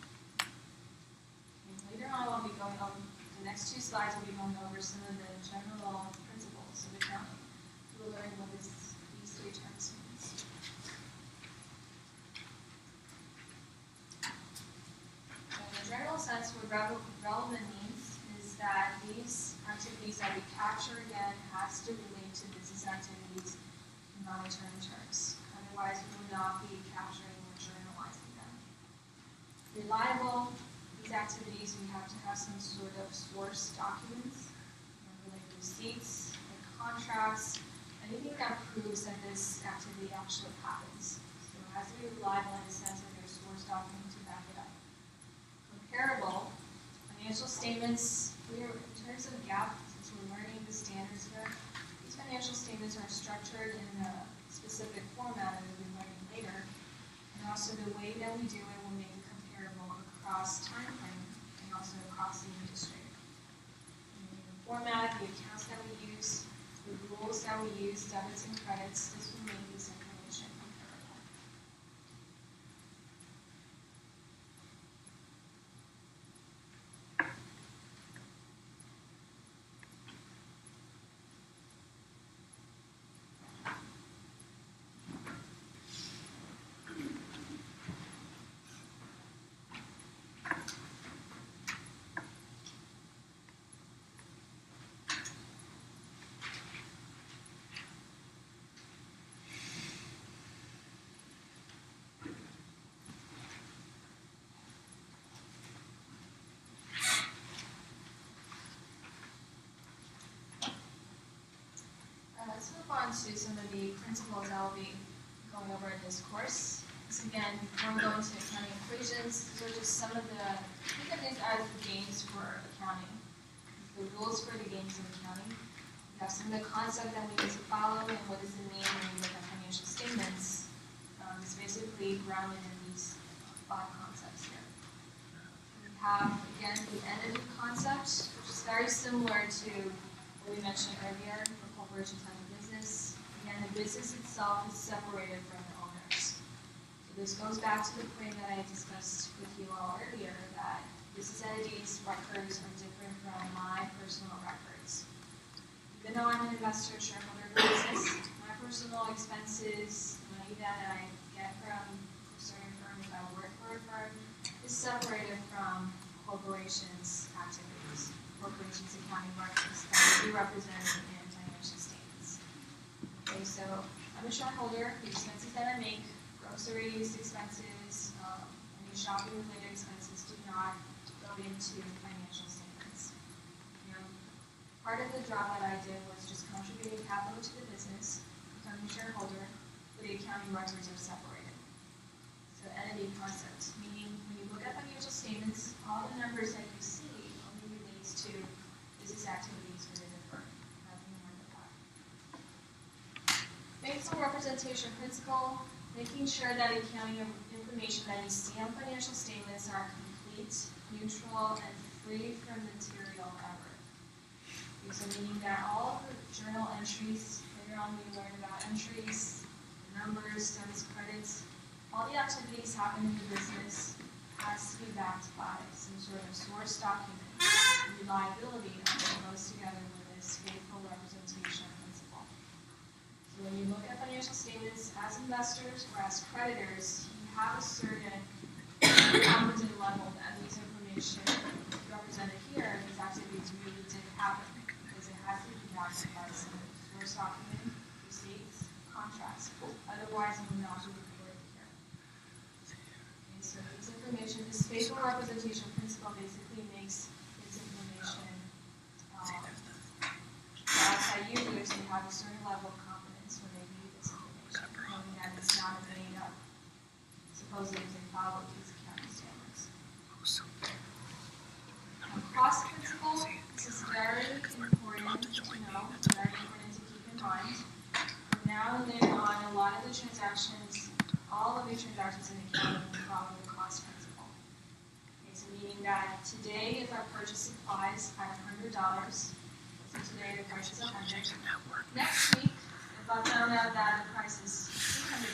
S1: And later on, I'll be going over, the next two slides will be going over some of the general principles of accounting. We'll learn what these three terms mean. In a general sense, what relevant means is that these activities that we capture again has to relate to business activities in monetary terms. Otherwise, we will not be capturing or journalizing them. Reliable, these activities, we have to have some sort of source documents, like receipts, like contracts, anything that proves that this activity actually happens. So it has to be reliable in the sense that there's source documents to back it up. Comparable, financial statements, in terms of GAAP, since we're learning the standards here, these financial statements are structured in a specific format that we'll be learning later, and also the way that we do it will make it comparable across time frame and also across the industry. The format, the accounts that we use, the rules that we use, debits and credits, this will make this information comparable. Let's move on to some of the principles I'll be going over in this course. So again, before we go into accounting equations, these are just some of the, think of these as the games for accounting, the rules for the games of accounting. We have some of the concepts that we need to follow and what does it mean when we look at financial statements. It's basically grounded in these 5 concepts here. We have, again, the entity concept, which is very similar to what we mentioned earlier for corporation type of business. Again, the business itself is separated from the owners. So this goes back to the point that I discussed with you all earlier, that business entities' records are different from my personal records. Even though I'm an investor, shareholder of the business, my personal expenses, money that I get from a certain firm, if I work for a firm, is separated from corporations' activities. corporation's accounting records that will be represented in financial statements. Okay, so I'm a shareholder, the expenses that I make, groceries expenses, any shopping-related expenses do not go into financial statements. You know, part of the job that I did was just contributing capital to the business, becoming a shareholder, but the accounting records are separated. So entity concept, meaning when you look at financial statements, all the numbers that you see only relates to business activities within the firm, nothing more than that. Faithful representation principle, making sure that accounting information that you see on financial statements are complete, neutral, and free from material error. Okay, so meaning that all of the journal entries, later on we learn about entries, numbers, debits, credits, all the activities happening in the business has to be backed by some sort of source document. Reliability often goes together with this faithful representation principle. So when you look at financial statements as investors or as creditors, you have a certain competent level that these information represented here, these activities really did happen because it has to be backed by some source document, receipts, contracts. Otherwise, it will not be recorded here. Okay, so this information, this faithful representation principle basically makes this information outside users to have a certain level of confidence when they view this information, knowing that it's not made up, supposedly they follow these accounting standards. Cost principle, this is very important to know, very important to keep in mind. From now and then on, a lot of the transactions, all of the transactions in accounting will follow the cost principle. Okay, so meaning that today, if our purchase supplies at $100, so today the price is $100. Next week, if I found out that the price is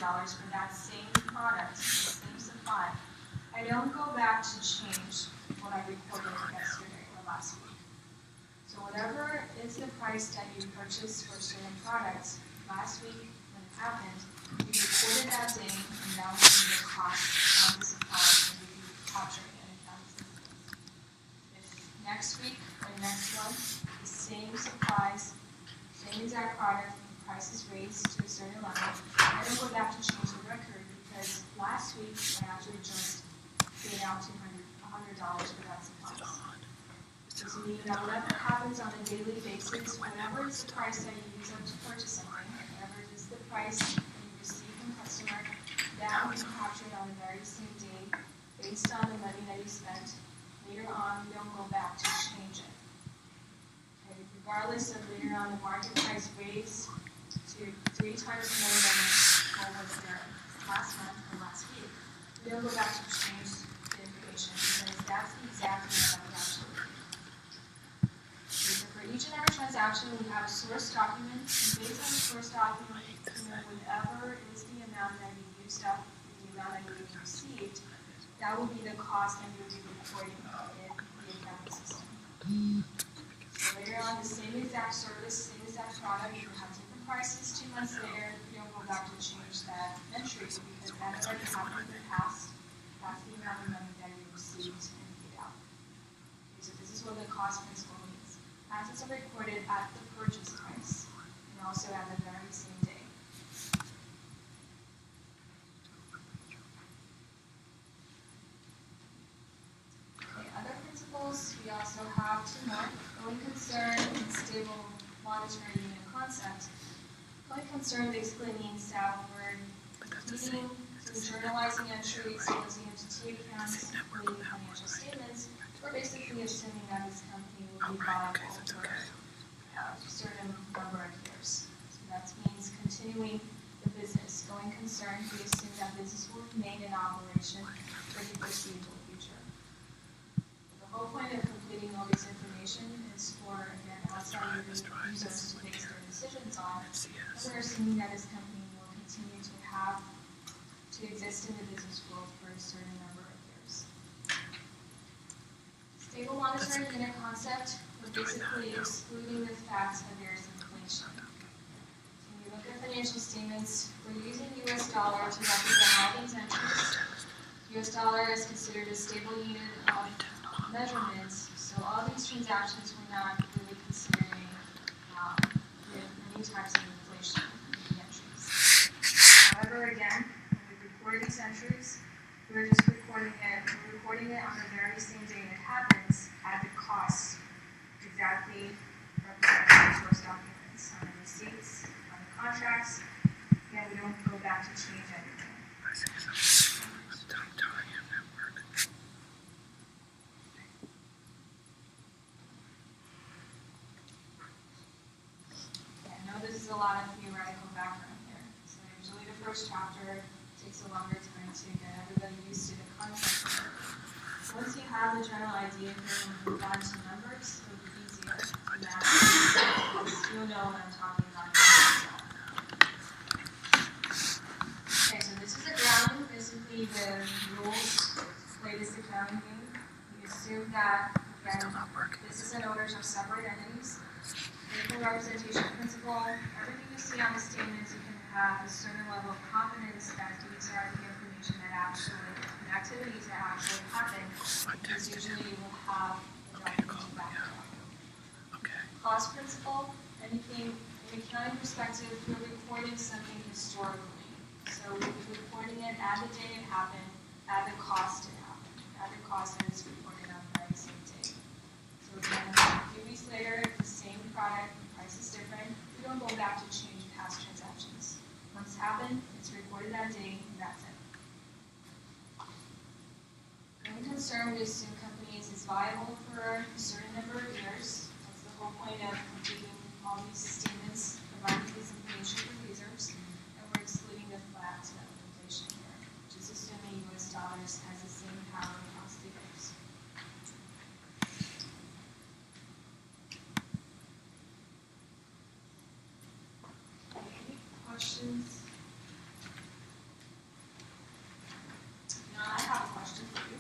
S1: $200 for that same product, the same supply, I don't go back to change what I recorded yesterday or last week. So whatever is the price that you purchased for a certain product last week when it happened, you recorded that day, and that will be the cost of the supply that you be capturing in accounting systems. If next week or next month, the same supplies, same exact product, the price is raised to a certain level, I don't go back to change the record because last week I actually just paid out $100 for that supply. So meaning that whatever happens on a daily basis, whatever is the price that you use up to purchase something, whatever is the price that you receive from customer, that will be captured on the very same day based on the money that you spent. Later on, you don't go back to change it. Okay, regardless of later on the market price raised to 3 times more than what was there last month or last week, you don't go back to change the information because that's the exact amount that we actually paid. So for each and every transaction, we have a source document, and based on the source document, whatever is the amount that you used up, the amount that you received, that will be the cost that you will be recording in the accounting system. So later on, the same exact service, same exact product, you have different prices 2 months later, you don't go back to change that entry because that already happened in the past. That's the amount of money that you received and paid out. Okay, so this is what the cost principle means. Assets are recorded at the purchase price and also at the very same day. Okay, other principles, we also have 2 more. Going concern and stable monetary unit concept. Going concern basically means that we're completing some journalizing entries, closing entity accounts, creating financial statements. We're basically assuming that this company will be viable for a certain number of years. So that means continuing the business. Going concern, we assume that business will remain in operation for the foreseeable future. The whole point of completing all this information is for, again, outside users to base their decisions on. And we're assuming that this company will continue to exist in the business world for a certain number of years. Stable monetary unit concept, we're basically excluding the fact that there's inflation. When you look at financial statements, we're using US dollar to represent all these entries. US dollar is considered a stable unit of measurement, so So all these transactions we're not really considering with any types of inflation in the entries. However, again, when we record these entries, we're just recording it on the very same day it happens at the cost exactly represented in the source documents, on the receipts, on the contracts. Again, we don't go back to change anything. I know this is a lot of theoretical background here. So usually the first chapter takes a longer time to get everybody used to the concept. Once you have the general idea here and move on to numbers, it'll be easier to math because you'll know what I'm talking about. Okay, so this is a grounding, basically the rules, latest accounting game. We assume that, again, business and owners are separate entities. Equal representation principle, everything you see on the statements, you can have a certain level of confidence that these are the information that actually, and activities that actually happen, because usually you will have a document to back it up. Cost principle, anything, in an accounting perspective, you're recording something historically. So we're recording it at the day it happened, at the cost it happened, at the cost that it's reported on the very same day. So again, a few weeks later, the same product, the price is different. We don't go back to change past transactions. Once it's happened, it's recorded that day, and that's it. Going concern, we assume companies is viable for a certain number of years. That's the whole point of completing all these statements, providing this information for users, and we're excluding the flat inflation here, which is assuming US dollars has the same power across the years. Any questions? No, I have a question for you.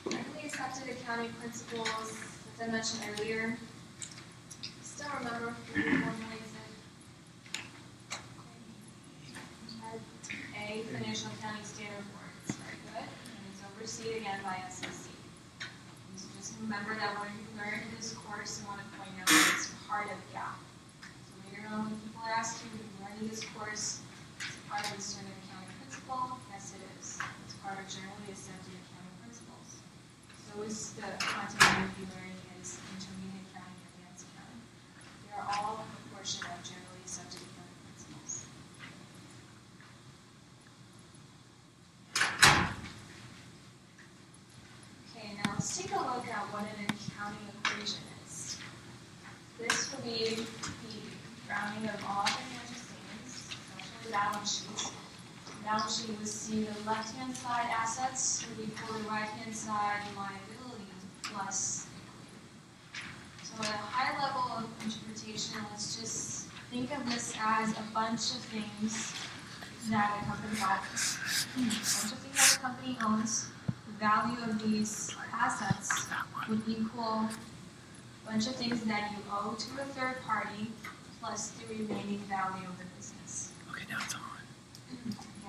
S1: Generally accepted accounting principles, as I mentioned earlier, still remember who formulates it? A Financial Accounting Standard Board. It's very good, and it's overseen again by SEC. So just remember that when you learn this course, you want to point out that it's part of GAAP. So later on, when people ask you, you're learning this course, it's part of the standard accounting principle. Yes, it is. It's part of generally accepted accounting principles. So is the content you'll be learning is intermediate accounting, advanced accounting. They are all a portion of generally accepted accounting principles. Okay, now let's take a look at what an accounting equation is. This will be the rounding of all financial statements, especially balance sheets. Balance sheet would see the left-hand side assets would equal the right-hand side liability plus equity. So at a high level of interpretation, let's just think of this as a bunch of things that a company owns. A bunch of things that a company owns. The value of these assets would equal a bunch of things that you owe to a third party plus the remaining value of the business.
S4: Okay, now it's on.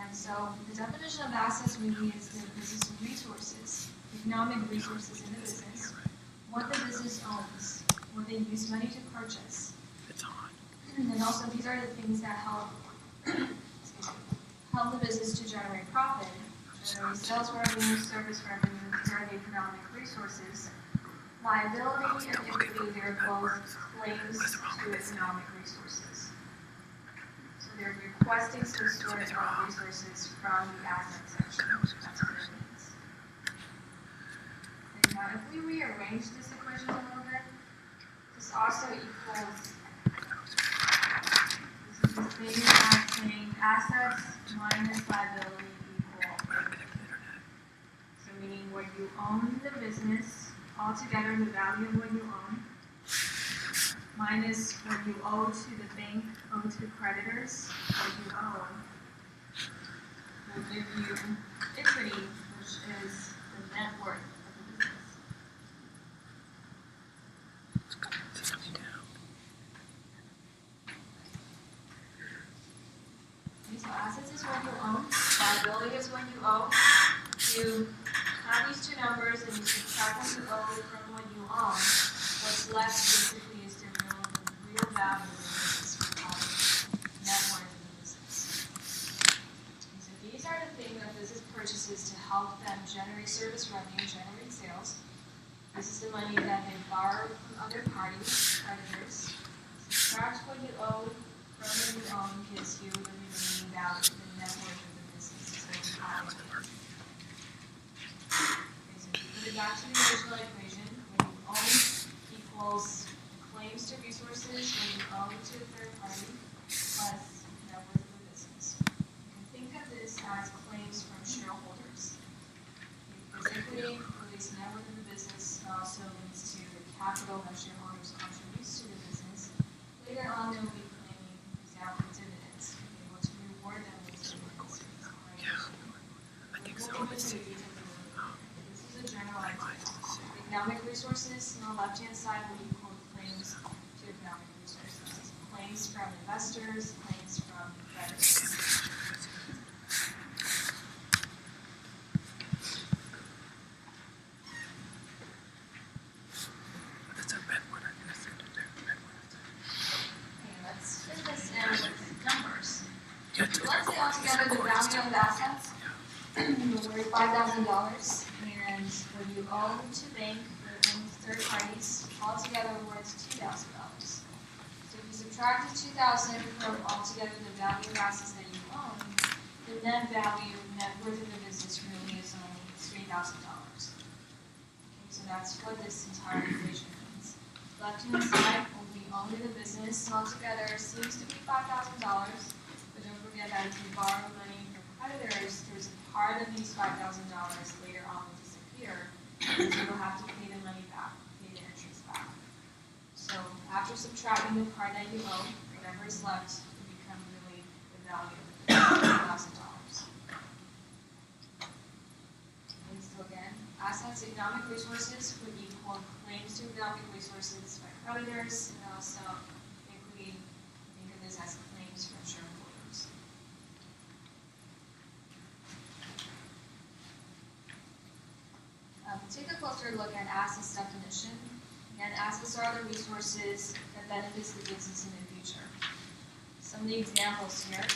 S1: And so the definition of assets really is the business resources, economic resources in the business, what the business owns, what they use money to purchase.
S4: It's on.
S1: And also these are the things that help help the business to generate profit, generate sales revenue, service revenue, these are the economic resources. Liability and equity, they're both claims to economic resources. So they're requesting some sort of resources from the asset section. That's what it means. And now if we rearrange this equation a little bit, this also equals, this is the same as saying assets minus liability equal. So meaning what you own in the business, altogether the value of what you own, minus what you owe to the bank, owe to creditors, what you owe, will give you equity, which is the net worth of the business.
S4: It's coming down.
S1: Okay, so assets is what you own, liability is what you owe. You have add these two numbers and you subtract what you owe from what you own, what's left basically is the real value of the business. We call it net worth of the business. And so these are the things that business purchases to help them generate service revenue, generate sales. This is the money that they borrowed from other parties, creditors. Subtract what you owe from what you own gives you the remaining value, the net worth of the business. So we call it. Okay, so if you put it back to the original equation, when you own equals claims to resources, when you own to a third party, plus net worth of the business. You can think of this as claims from shareholders. There's equity, release net worth of the business, and also leads to the capital that shareholders contribute to the business. Later on, they'll be claiming, for example, dividends, being able to reward them with dividends.
S4: I think so.
S1: This is a general idea. Economic resources on the left-hand side will equal claims to economic resources. Claims from investors, claims from creditors.
S4: That's a red one. I guess it's a red one.
S1: Okay, let's fit this in with numbers.
S4: Yeah,
S1: So let's say altogether the value of assets were $5,000, and what you owe to bank or third parties altogether worth $2,000. So if you subtract the $2,000 from altogether the value of assets that you own, the net value, net worth of the business really is only $3,000. Okay, so that's what this entire equation means. Left-hand side, what we own in the business altogether seems to be $5,000, but don't forget that if you borrow money from creditors, there's a part of these $5,000 later on will disappear, and so you'll have to pay the money back, pay the interest back. So after subtracting the part that you owe, whatever is left will become really the value of $5,000. And so again, assets, economic resources would equal claims to economic resources by creditors, and also equity, think of this as claims from shareholders. Take a closer look at assets definition. Again, assets are the resources that benefits the business in the future. Some of the examples here.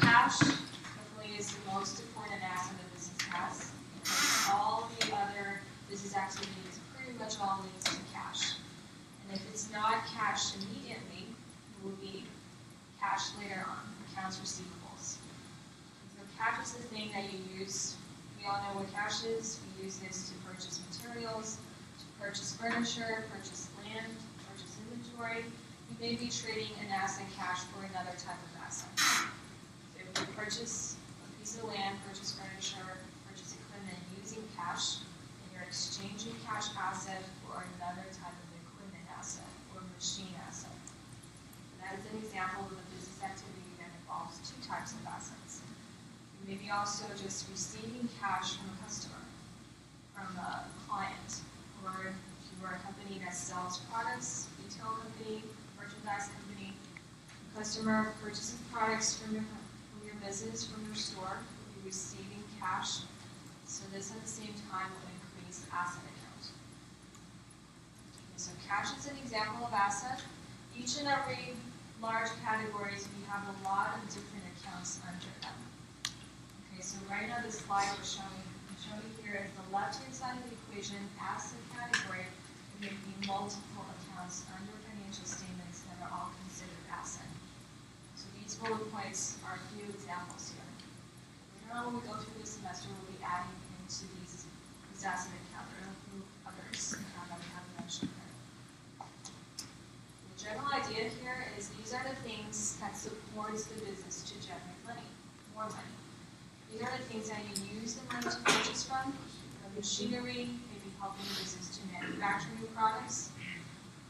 S1: Cash definitely is the most important asset the business has. All the other business activities pretty much all leads to cash. And if it's not cash immediately, it will be cash later on, accounts receivables. So cash is the thing that you use. We all know what cash is. We use this to purchase materials, to purchase furniture, purchase land, purchase inventory. You may be trading an asset cash for another type of asset. So if you purchase a piece of land, purchase furniture, purchase equipment using cash, and you're exchanging cash asset for another type of equipment asset or machine asset. And that is an example of a business activity that involves two types of assets. Maybe also just receiving cash from a customer, from a client, or if you are a company that sells products, retail company, merchandise company, the customer purchases products from your business, from your store, you'll be receiving cash. So this at the same time will increase asset account. Okay, so cash is an example of asset. Each and every large categories, we have a lot of different accounts under them. Okay, so right now the slide we're showing here is the left-hand side of the equation, asset category, and there can be multiple accounts under financial statements that are all considered asset. So these bullet points are a few examples here. Later on, when we go through this semester, we'll be adding into these asset accounts. There are a few others that we haven't mentioned here. The general idea here is these are the things that supports the business to generate money, more money. These are the things that you use the money to purchase from. Machinery, maybe helping the business to manufacture new products.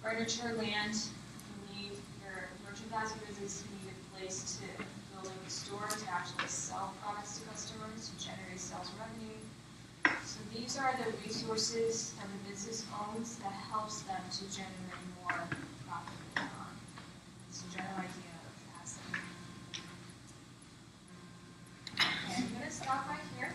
S1: Furniture, land, you need your merchandising business, you need a place to build a store to actually sell products to customers, to generate sales revenue. So these are the resources that the business owns that helps them to generate more profit later on. It's a general idea of asset. Okay, I'm going to stop right here.